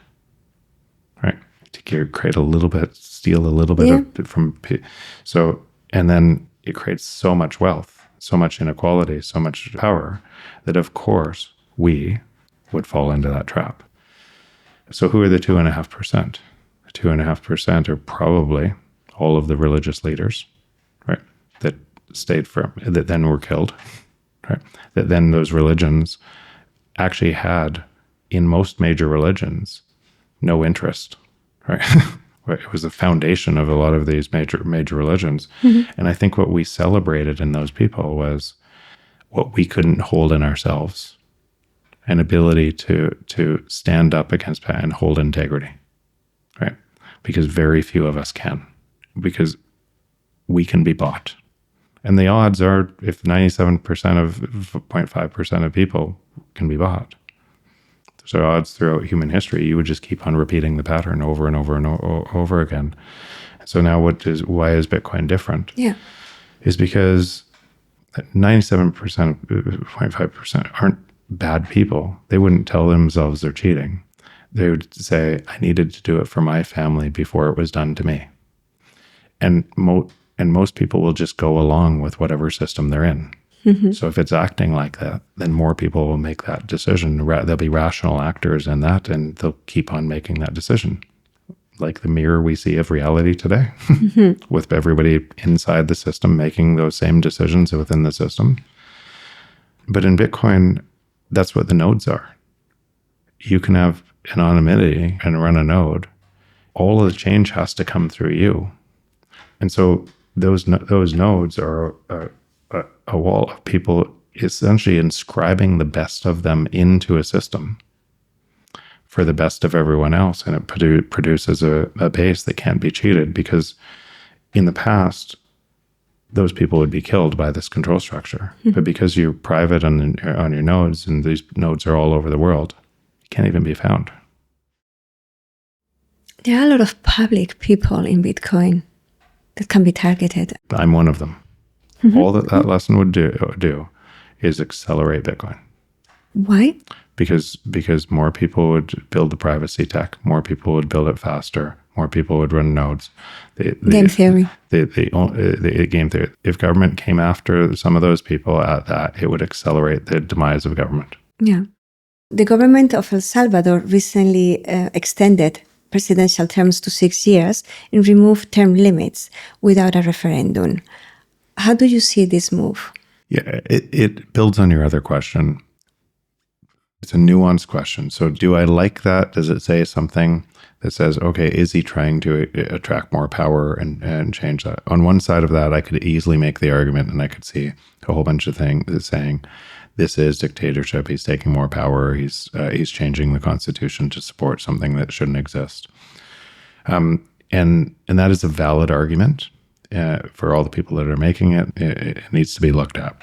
right? To create a little bit, steal a little bit from, and then it creates so much wealth, so much inequality, so much power, that of course we would fall into that trap. So who are the 2.5%? The 2.5% are probably all of the religious leaders, right? That stayed firm, that then were killed, right? That then those religions actually had, in most major religions, no interest, right? It was the foundation of a lot of these major religions. And I think what we celebrated in those people was what we couldn't hold in ourselves, an ability to stand up against and hold integrity, right? Because very few of us can. Because we can be bought. And the odds are, if 97% of 0.5% of people can be bought, so odds throughout human history, you would just keep on repeating the pattern over and over and over again. So now why is Bitcoin different? Yeah. Is because 97%, 0.5% aren't bad people. They wouldn't tell themselves they're cheating. They would say, I needed to do it for my family before it was done to me. And most people will just go along with whatever system they're in. Mm-hmm. So if it's acting like that, then more people will make that decision. There'll be rational actors in that, and they'll keep on making that decision. Like the mirror we see of reality today, mm-hmm. with everybody inside the system making those same decisions within the system. But in Bitcoin, that's what the nodes are. You can have anonymity and run a node. All of the change has to come through you. And so those nodes are a wall of people essentially inscribing the best of them into a system for the best of everyone else. And it produces a base that can't be cheated, because in the past, those people would be killed by this control structure. Mm-hmm. But because you're private on your nodes, and these nodes are all over the world, you can't even be found. There are a lot of public people in Bitcoin that can be targeted. I'm one of them. Mm-hmm. All that lesson would do is accelerate Bitcoin. Why? Because more people would build the privacy tech, more people would build it faster, more people would run nodes. Game theory. The game theory. If government came after some of those people at that, it would accelerate the demise of government. Yeah. The government of El Salvador recently extended presidential terms to 6 years and removed term limits without a referendum. How do you see this move? Yeah, it builds on your other question. It's a nuanced question. So do I like that? Does it say something that says, okay, is he trying to attract more power and change that? On one side of that, I could easily make the argument, and I could see a whole bunch of things saying, this is dictatorship. He's taking more power. He's changing the constitution to support something that shouldn't exist. And that is a valid argument for all the people that are making it. It needs to be looked at.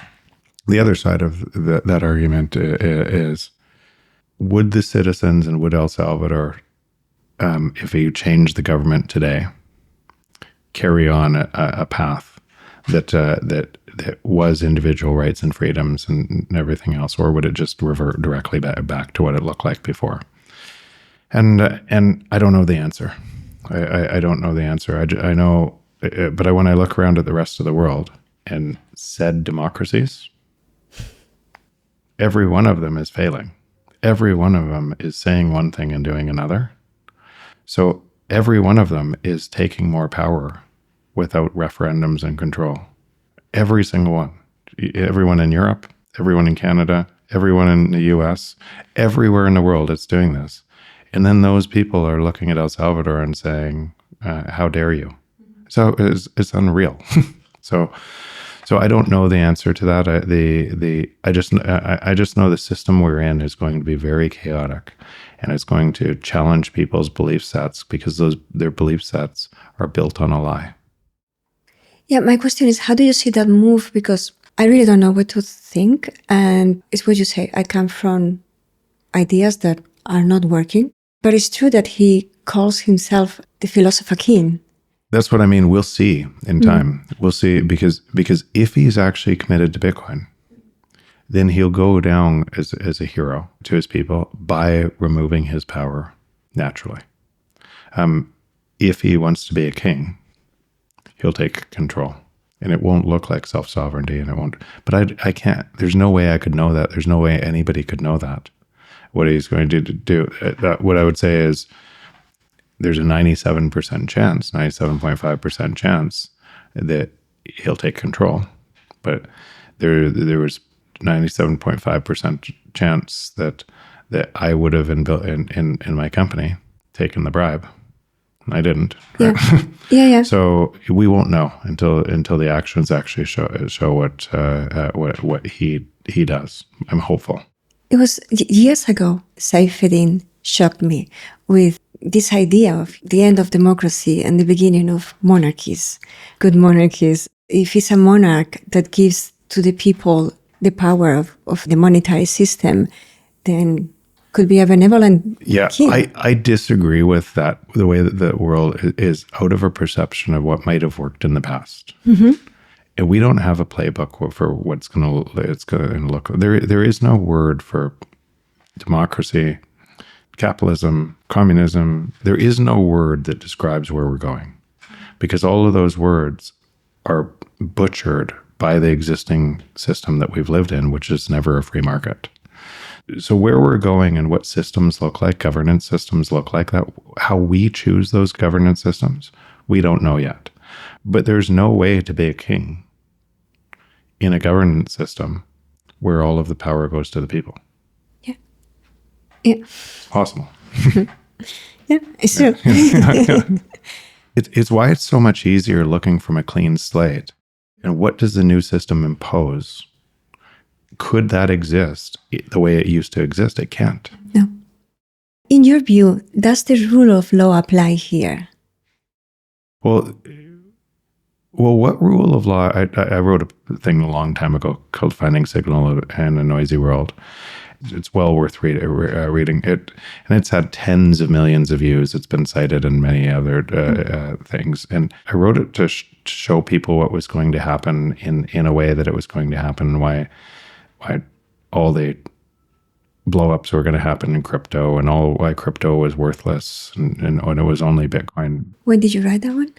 The other side of that argument is, would the citizens and would El Salvador, if you change the government today, carry on a path that was individual rights and freedoms and everything else, or would it just revert directly back to what it looked like before? And I don't know the answer. I don't know the answer. I know, but when I look around at the rest of the world and said democracies, every one of them is failing. Every one of them is saying one thing and doing another. So every one of them is taking more power without referendums and control. Every single one. Everyone in Europe, everyone in Canada, everyone in the US, everywhere in the world it's doing this. And then those people are looking at El Salvador and saying, how dare you? So it's unreal. So I don't know the answer to that. I just know the system we're in is going to be very chaotic, and it's going to challenge people's belief sets, because their belief sets are built on a lie. Yeah, my question is, how do you see that move? Because I really don't know what to think, and it's what you say. I come from ideas that are not working, but it's true that he calls himself the philosopher king. That's what I mean. We'll see in time. We'll see, because if he's actually committed to Bitcoin, then he'll go down as a hero to his people by removing his power naturally. If he wants to be a king, he'll take control, and it won't look like self-sovereignty, and it won't. But I can't. There's no way I could know that. There's no way anybody could know that. What he's going to do. What I would say is, there's a 97% chance, 97.5% chance that he'll take control. But there was 97.5% chance that I would have in my company taken the bribe. I didn't. Right? Yeah. So we won't know until the actions actually show what he does. I'm hopeful. It was years ago. Seyfedin shocked me with this idea of the end of democracy and the beginning of monarchies, good monarchies. If it's a monarch that gives to the people the power of the monetary system, then could be a benevolent king. I disagree with that, the way that the world is out of a perception of what might have worked in the past. Mm-hmm. And we don't have a playbook for what's going to look. There is no word for democracy, capitalism, communism. There is no word that describes where we're going, because all of those words are butchered by the existing system that we've lived in, which is never a free market. So where we're going and what systems look like, governance systems look like, that how we choose those governance systems, we don't know yet. But there's no way to be a king in a governance system where all of the power goes to the people. Yeah. Yeah. It's possible. Yeah, it's true. It's why it's so much easier looking from a clean slate. And what does the new system impose? Could that exist the way it used to exist? It can't. No. In your view, does the rule of law apply here? Well, what rule of law? I wrote a thing a long time ago called Finding Signal in a Noisy World. It's well worth reading it. And it's had tens of millions of views. It's been cited in many other things. And I wrote it to show people what was going to happen in a way that it was going to happen, and why all the blow-ups were going to happen in crypto, and why crypto was worthless, and it was only Bitcoin. When did you write that one?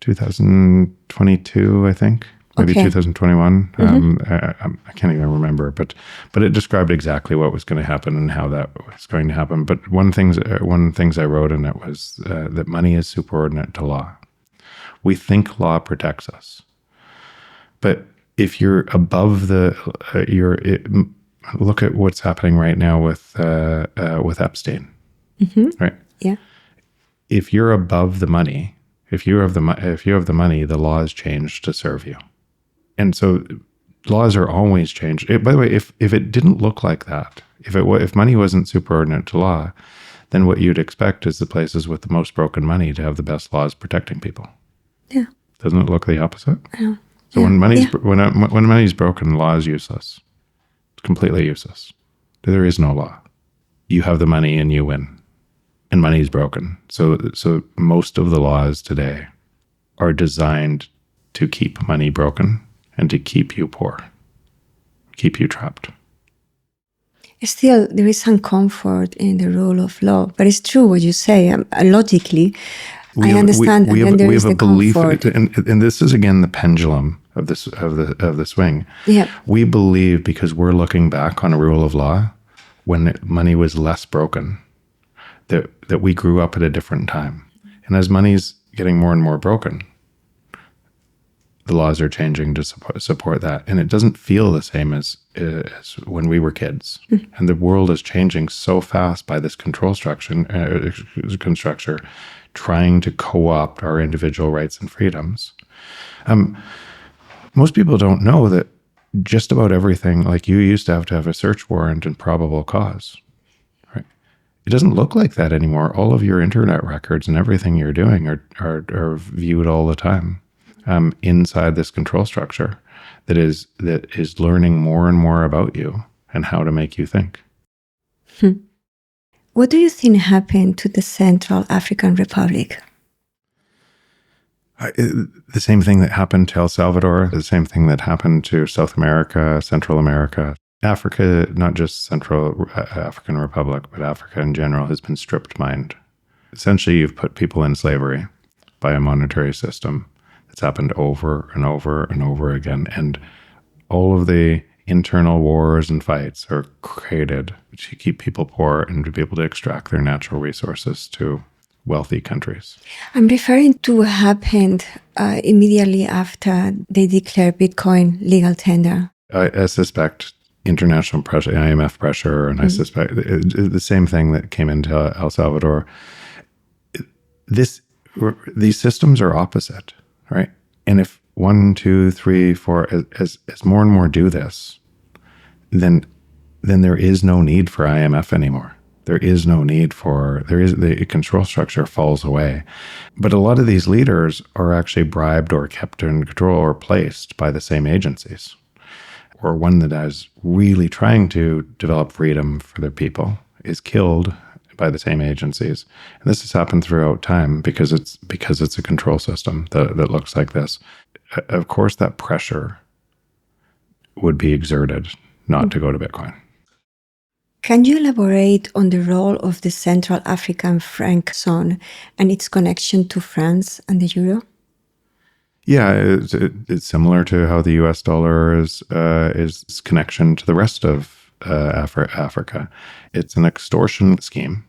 2022, I think. Maybe Okay. 2021. Mm-hmm. I can't even remember, but it described exactly what was going to happen and how that was going to happen. But one of the things I wrote in it was that money is superordinate to law. We think law protects us, but if you're above look at what's happening right now with Epstein, Mm-hmm. right? Yeah. If you're above the money, if you have the money, the law is changed to serve you. And so laws are always changed. By the way, if it didn't look like that, if money wasn't superordinate to law, then what you'd expect is the places with the most broken money to have the best laws protecting people. Yeah. Doesn't it look the opposite? Yeah. So when money's broken, law is useless. It's completely useless. There is no law. You have the money and you win. And money is broken. So most of the laws today are designed to keep money broken and to keep you poor, keep you trapped. Still, there is some comfort in the rule of law, but it's true what you say. Logically, I understand, and then there is the comfort. And this is again the pendulum of the swing. Yeah. We believe, because we're looking back on a rule of law when money was less broken, that we grew up at a different time. And as money's getting more and more broken, the laws are changing to support that. And it doesn't feel the same as when we were kids. Mm. And the world is changing so fast by this control structure, trying to co-opt our individual rights and freedoms. Most people don't know that just about everything, like you used to have a search warrant and probable cause. It doesn't look like that anymore. All of your internet records and everything you're doing are viewed all the time inside this control structure that is learning more and more about you and how to make you think. What do you think happened to the Central African Republic? The same thing that happened to El Salvador, the same thing that happened to South America, Central America. Africa, not just Central African Republic, but Africa in general, has been stripped mined. Essentially, you've put people in slavery by a monetary system that's happened over and over and over again. And all of the internal wars and fights are created to keep people poor and to be able to extract their natural resources to wealthy countries. I'm referring to what happened immediately after they declared Bitcoin legal tender. I suspect international pressure, IMF pressure, and I suspect the same thing that came into El Salvador. These systems are opposite, right? And if 1, 2, 3, 4, as more and more do this, then there is no need for IMF anymore. There is no need for, the control structure falls away. But a lot of these leaders are actually bribed or kept in control or placed by the same agencies. Or one that is really trying to develop freedom for their people is killed by the same agencies. And this has happened throughout time because it's a control system that looks like this. Of course, that pressure would be exerted not to go to Bitcoin. Can you elaborate on the role of the Central African franc zone and its connection to France and the euro? Yeah, it's similar to how the U.S. dollar is connection to the rest of Africa. It's an extortion scheme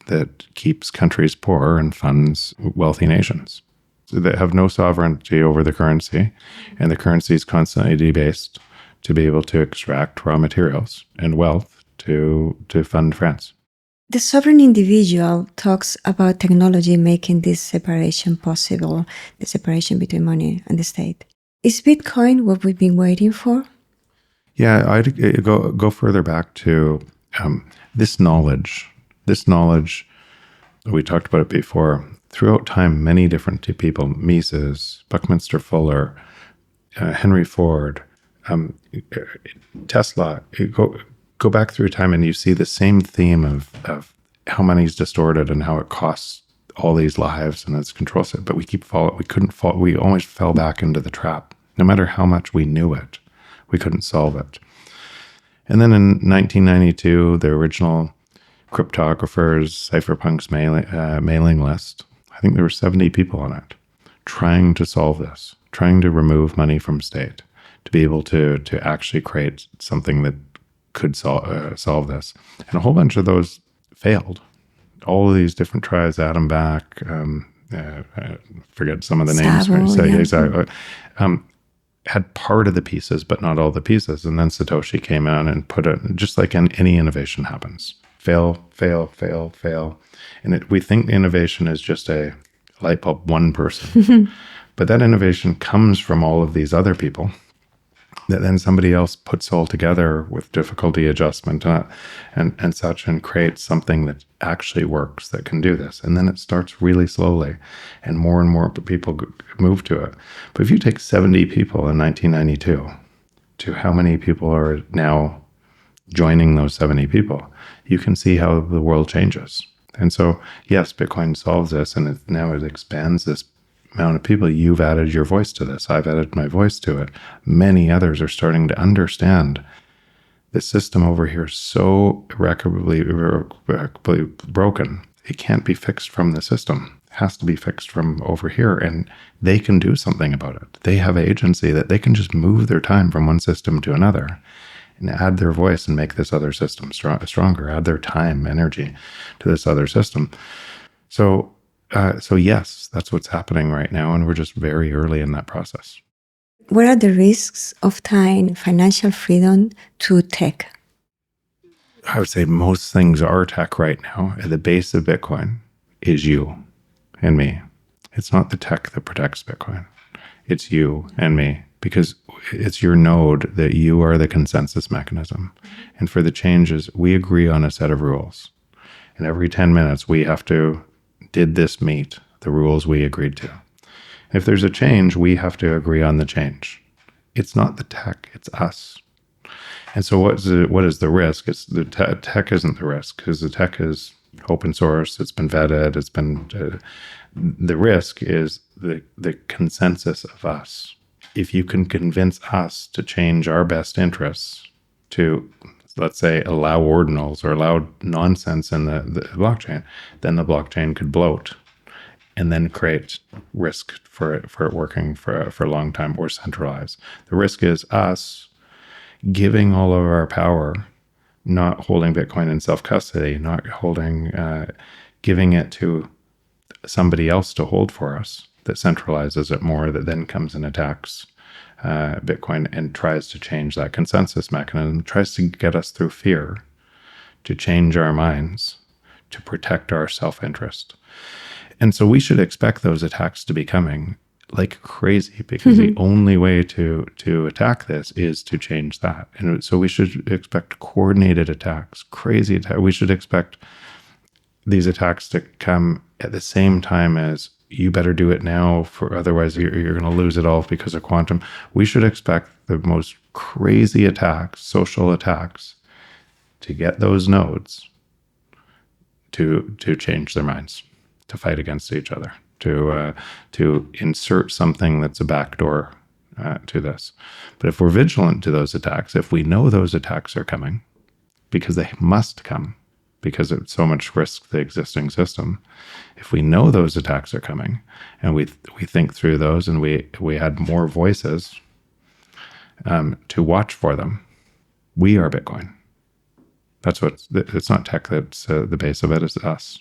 that keeps countries poor and funds wealthy nations. So they have no sovereignty over the currency, and the currency is constantly debased to be able to extract raw materials and wealth to fund France. The sovereign individual talks about technology making this separation possible, the separation between money and the state. Is Bitcoin what we've been waiting for? Yeah, I'd go further back to this knowledge. This knowledge, we talked about it before, throughout time, many different people, Mises, Buckminster Fuller, Henry Ford, Tesla, go back through time and you see the same theme of how money is distorted and how it costs all these lives and its control set. But we always fell back into the trap. No matter how much we knew it, we couldn't solve it. And then in 1992, the original cryptographers, cypherpunks mailing list, I think there were 70 people on it, trying to solve this, trying to remove money from state, to be able to actually create something that could solve this. And a whole bunch of those failed. All of these different tries, Adam Back, I forget some of the names. Exactly. Had part of the pieces, but not all the pieces. And then Satoshi came out and put it, just like any innovation happens. Fail, fail, fail, fail. And we think innovation is just a light bulb, one person. But that innovation comes from all of these other people that then somebody else puts all together with difficulty adjustment and such, and creates something that actually works, that can do this. And then it starts really slowly, and more people move to it. But if you take 70 people in 1992 to how many people are now joining those 70 people, you can see how the world changes. And so, yes, Bitcoin solves this, and now it expands this amount of people. You've added your voice to this. I've added my voice to it. Many others are starting to understand the system over here is so irreparably broken. It can't be fixed from the system. It has to be fixed from over here. And they can do something about it. They have agency that they can just move their time from one system to another and add their voice and make this other system stronger, add their time, energy to this other system. So yes, that's what's happening right now, and we're just very early in that process. What are the risks of tying financial freedom to tech? I would say most things are tech right now. At the base of Bitcoin is you and me. It's not the tech that protects Bitcoin. It's you and me, because it's your node that you are the consensus mechanism. And for the changes, we agree on a set of rules. And every 10 minutes, we have to, did this meet the rules we agreed to? If there's a change, we have to agree on the change. It's not the tech, it's us. And so what is the risk? It's the tech isn't the risk, because the tech is open source, it's been vetted, it's been, the risk is the consensus of us. If you can convince us to change our best interests to, let's say, allow ordinals or allow nonsense in the blockchain, then the blockchain could bloat and then create risk for it working for a long time, or centralize. The risk is us giving all of our power, not holding Bitcoin in self-custody, not holding, giving it to somebody else to hold for us, that centralizes it more, that then comes and attacks Bitcoin and tries to change that consensus mechanism, tries to get us through fear, to change our minds, to protect our self-interest. And so we should expect those attacks to be coming. like crazy, because the only way to attack this is to change that. And so we should expect coordinated attacks, crazy attacks. We should expect these attacks to come at the same time as you better do it now, for otherwise you're going to lose it all because of quantum. We should expect the most crazy attacks, social attacks, to get those nodes to change their minds, to fight against each other, to insert something that's a backdoor to this. But if we're vigilant to those attacks, if we know those attacks are coming, because they must come, because it so much risks the existing system, if we know those attacks are coming, and we think through those, and we had more voices to watch for them, we are Bitcoin. That's what it's not tech that's the base of it, it's us.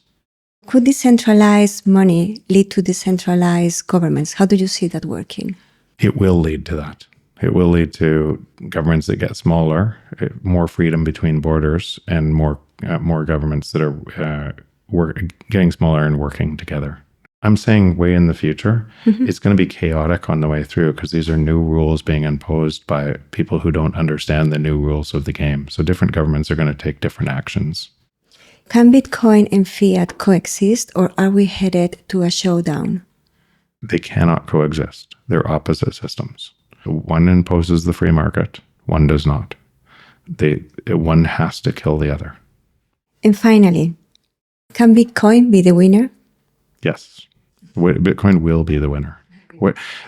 Could decentralized money lead to decentralized governments? How do you see that working? It will lead to that. It will lead to governments that get smaller, more freedom between borders, and more governments that are getting smaller and working together. I'm saying way in the future, it's going to be chaotic on the way through, because these are new rules being imposed by people who don't understand the new rules of the game. So different governments are going to take different actions. Can Bitcoin and Fiat coexist, or are we headed to a showdown? They cannot coexist. They're opposite systems. One imposes the free market, one does not. One has to kill the other. And finally, can Bitcoin be the winner? Yes. Bitcoin will be the winner.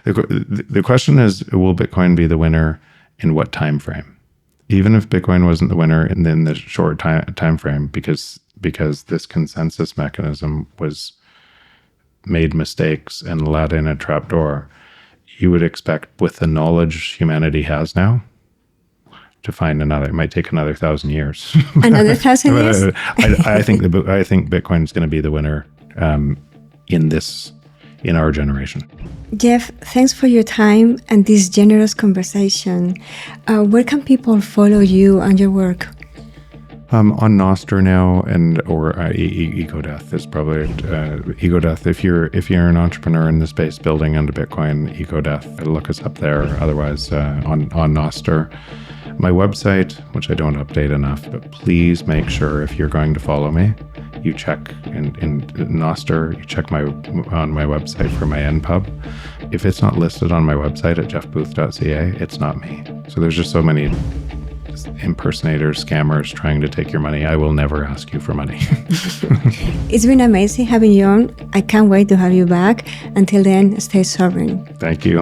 The question is, will Bitcoin be the winner in what time frame? Even if Bitcoin wasn't the winner in the short time frame, because this consensus mechanism was made mistakes and let in a trapdoor, you would expect, with the knowledge humanity has now, to find another. It might take another 1,000 years. Another 1,000 years? I think Bitcoin is going to be the winner in our generation. Jeff, thanks for your time and this generous conversation. Where can people follow you and your work? On Nostr now, or EcoDeath is probably EcoDeath. If you're an entrepreneur in the space building into Bitcoin, EcoDeath, look us up there. Otherwise, on Nostr. My website, which I don't update enough, but please make sure if you're going to follow me, you check in Nostr, you check on my website for my NPub. If it's not listed on my website at jeffbooth.ca, it's not me. So there's just so many impersonators, scammers trying to take your money. I will never ask you for money. It's been amazing having you on. I can't wait to have you back. Until then, stay sovereign. Thank you.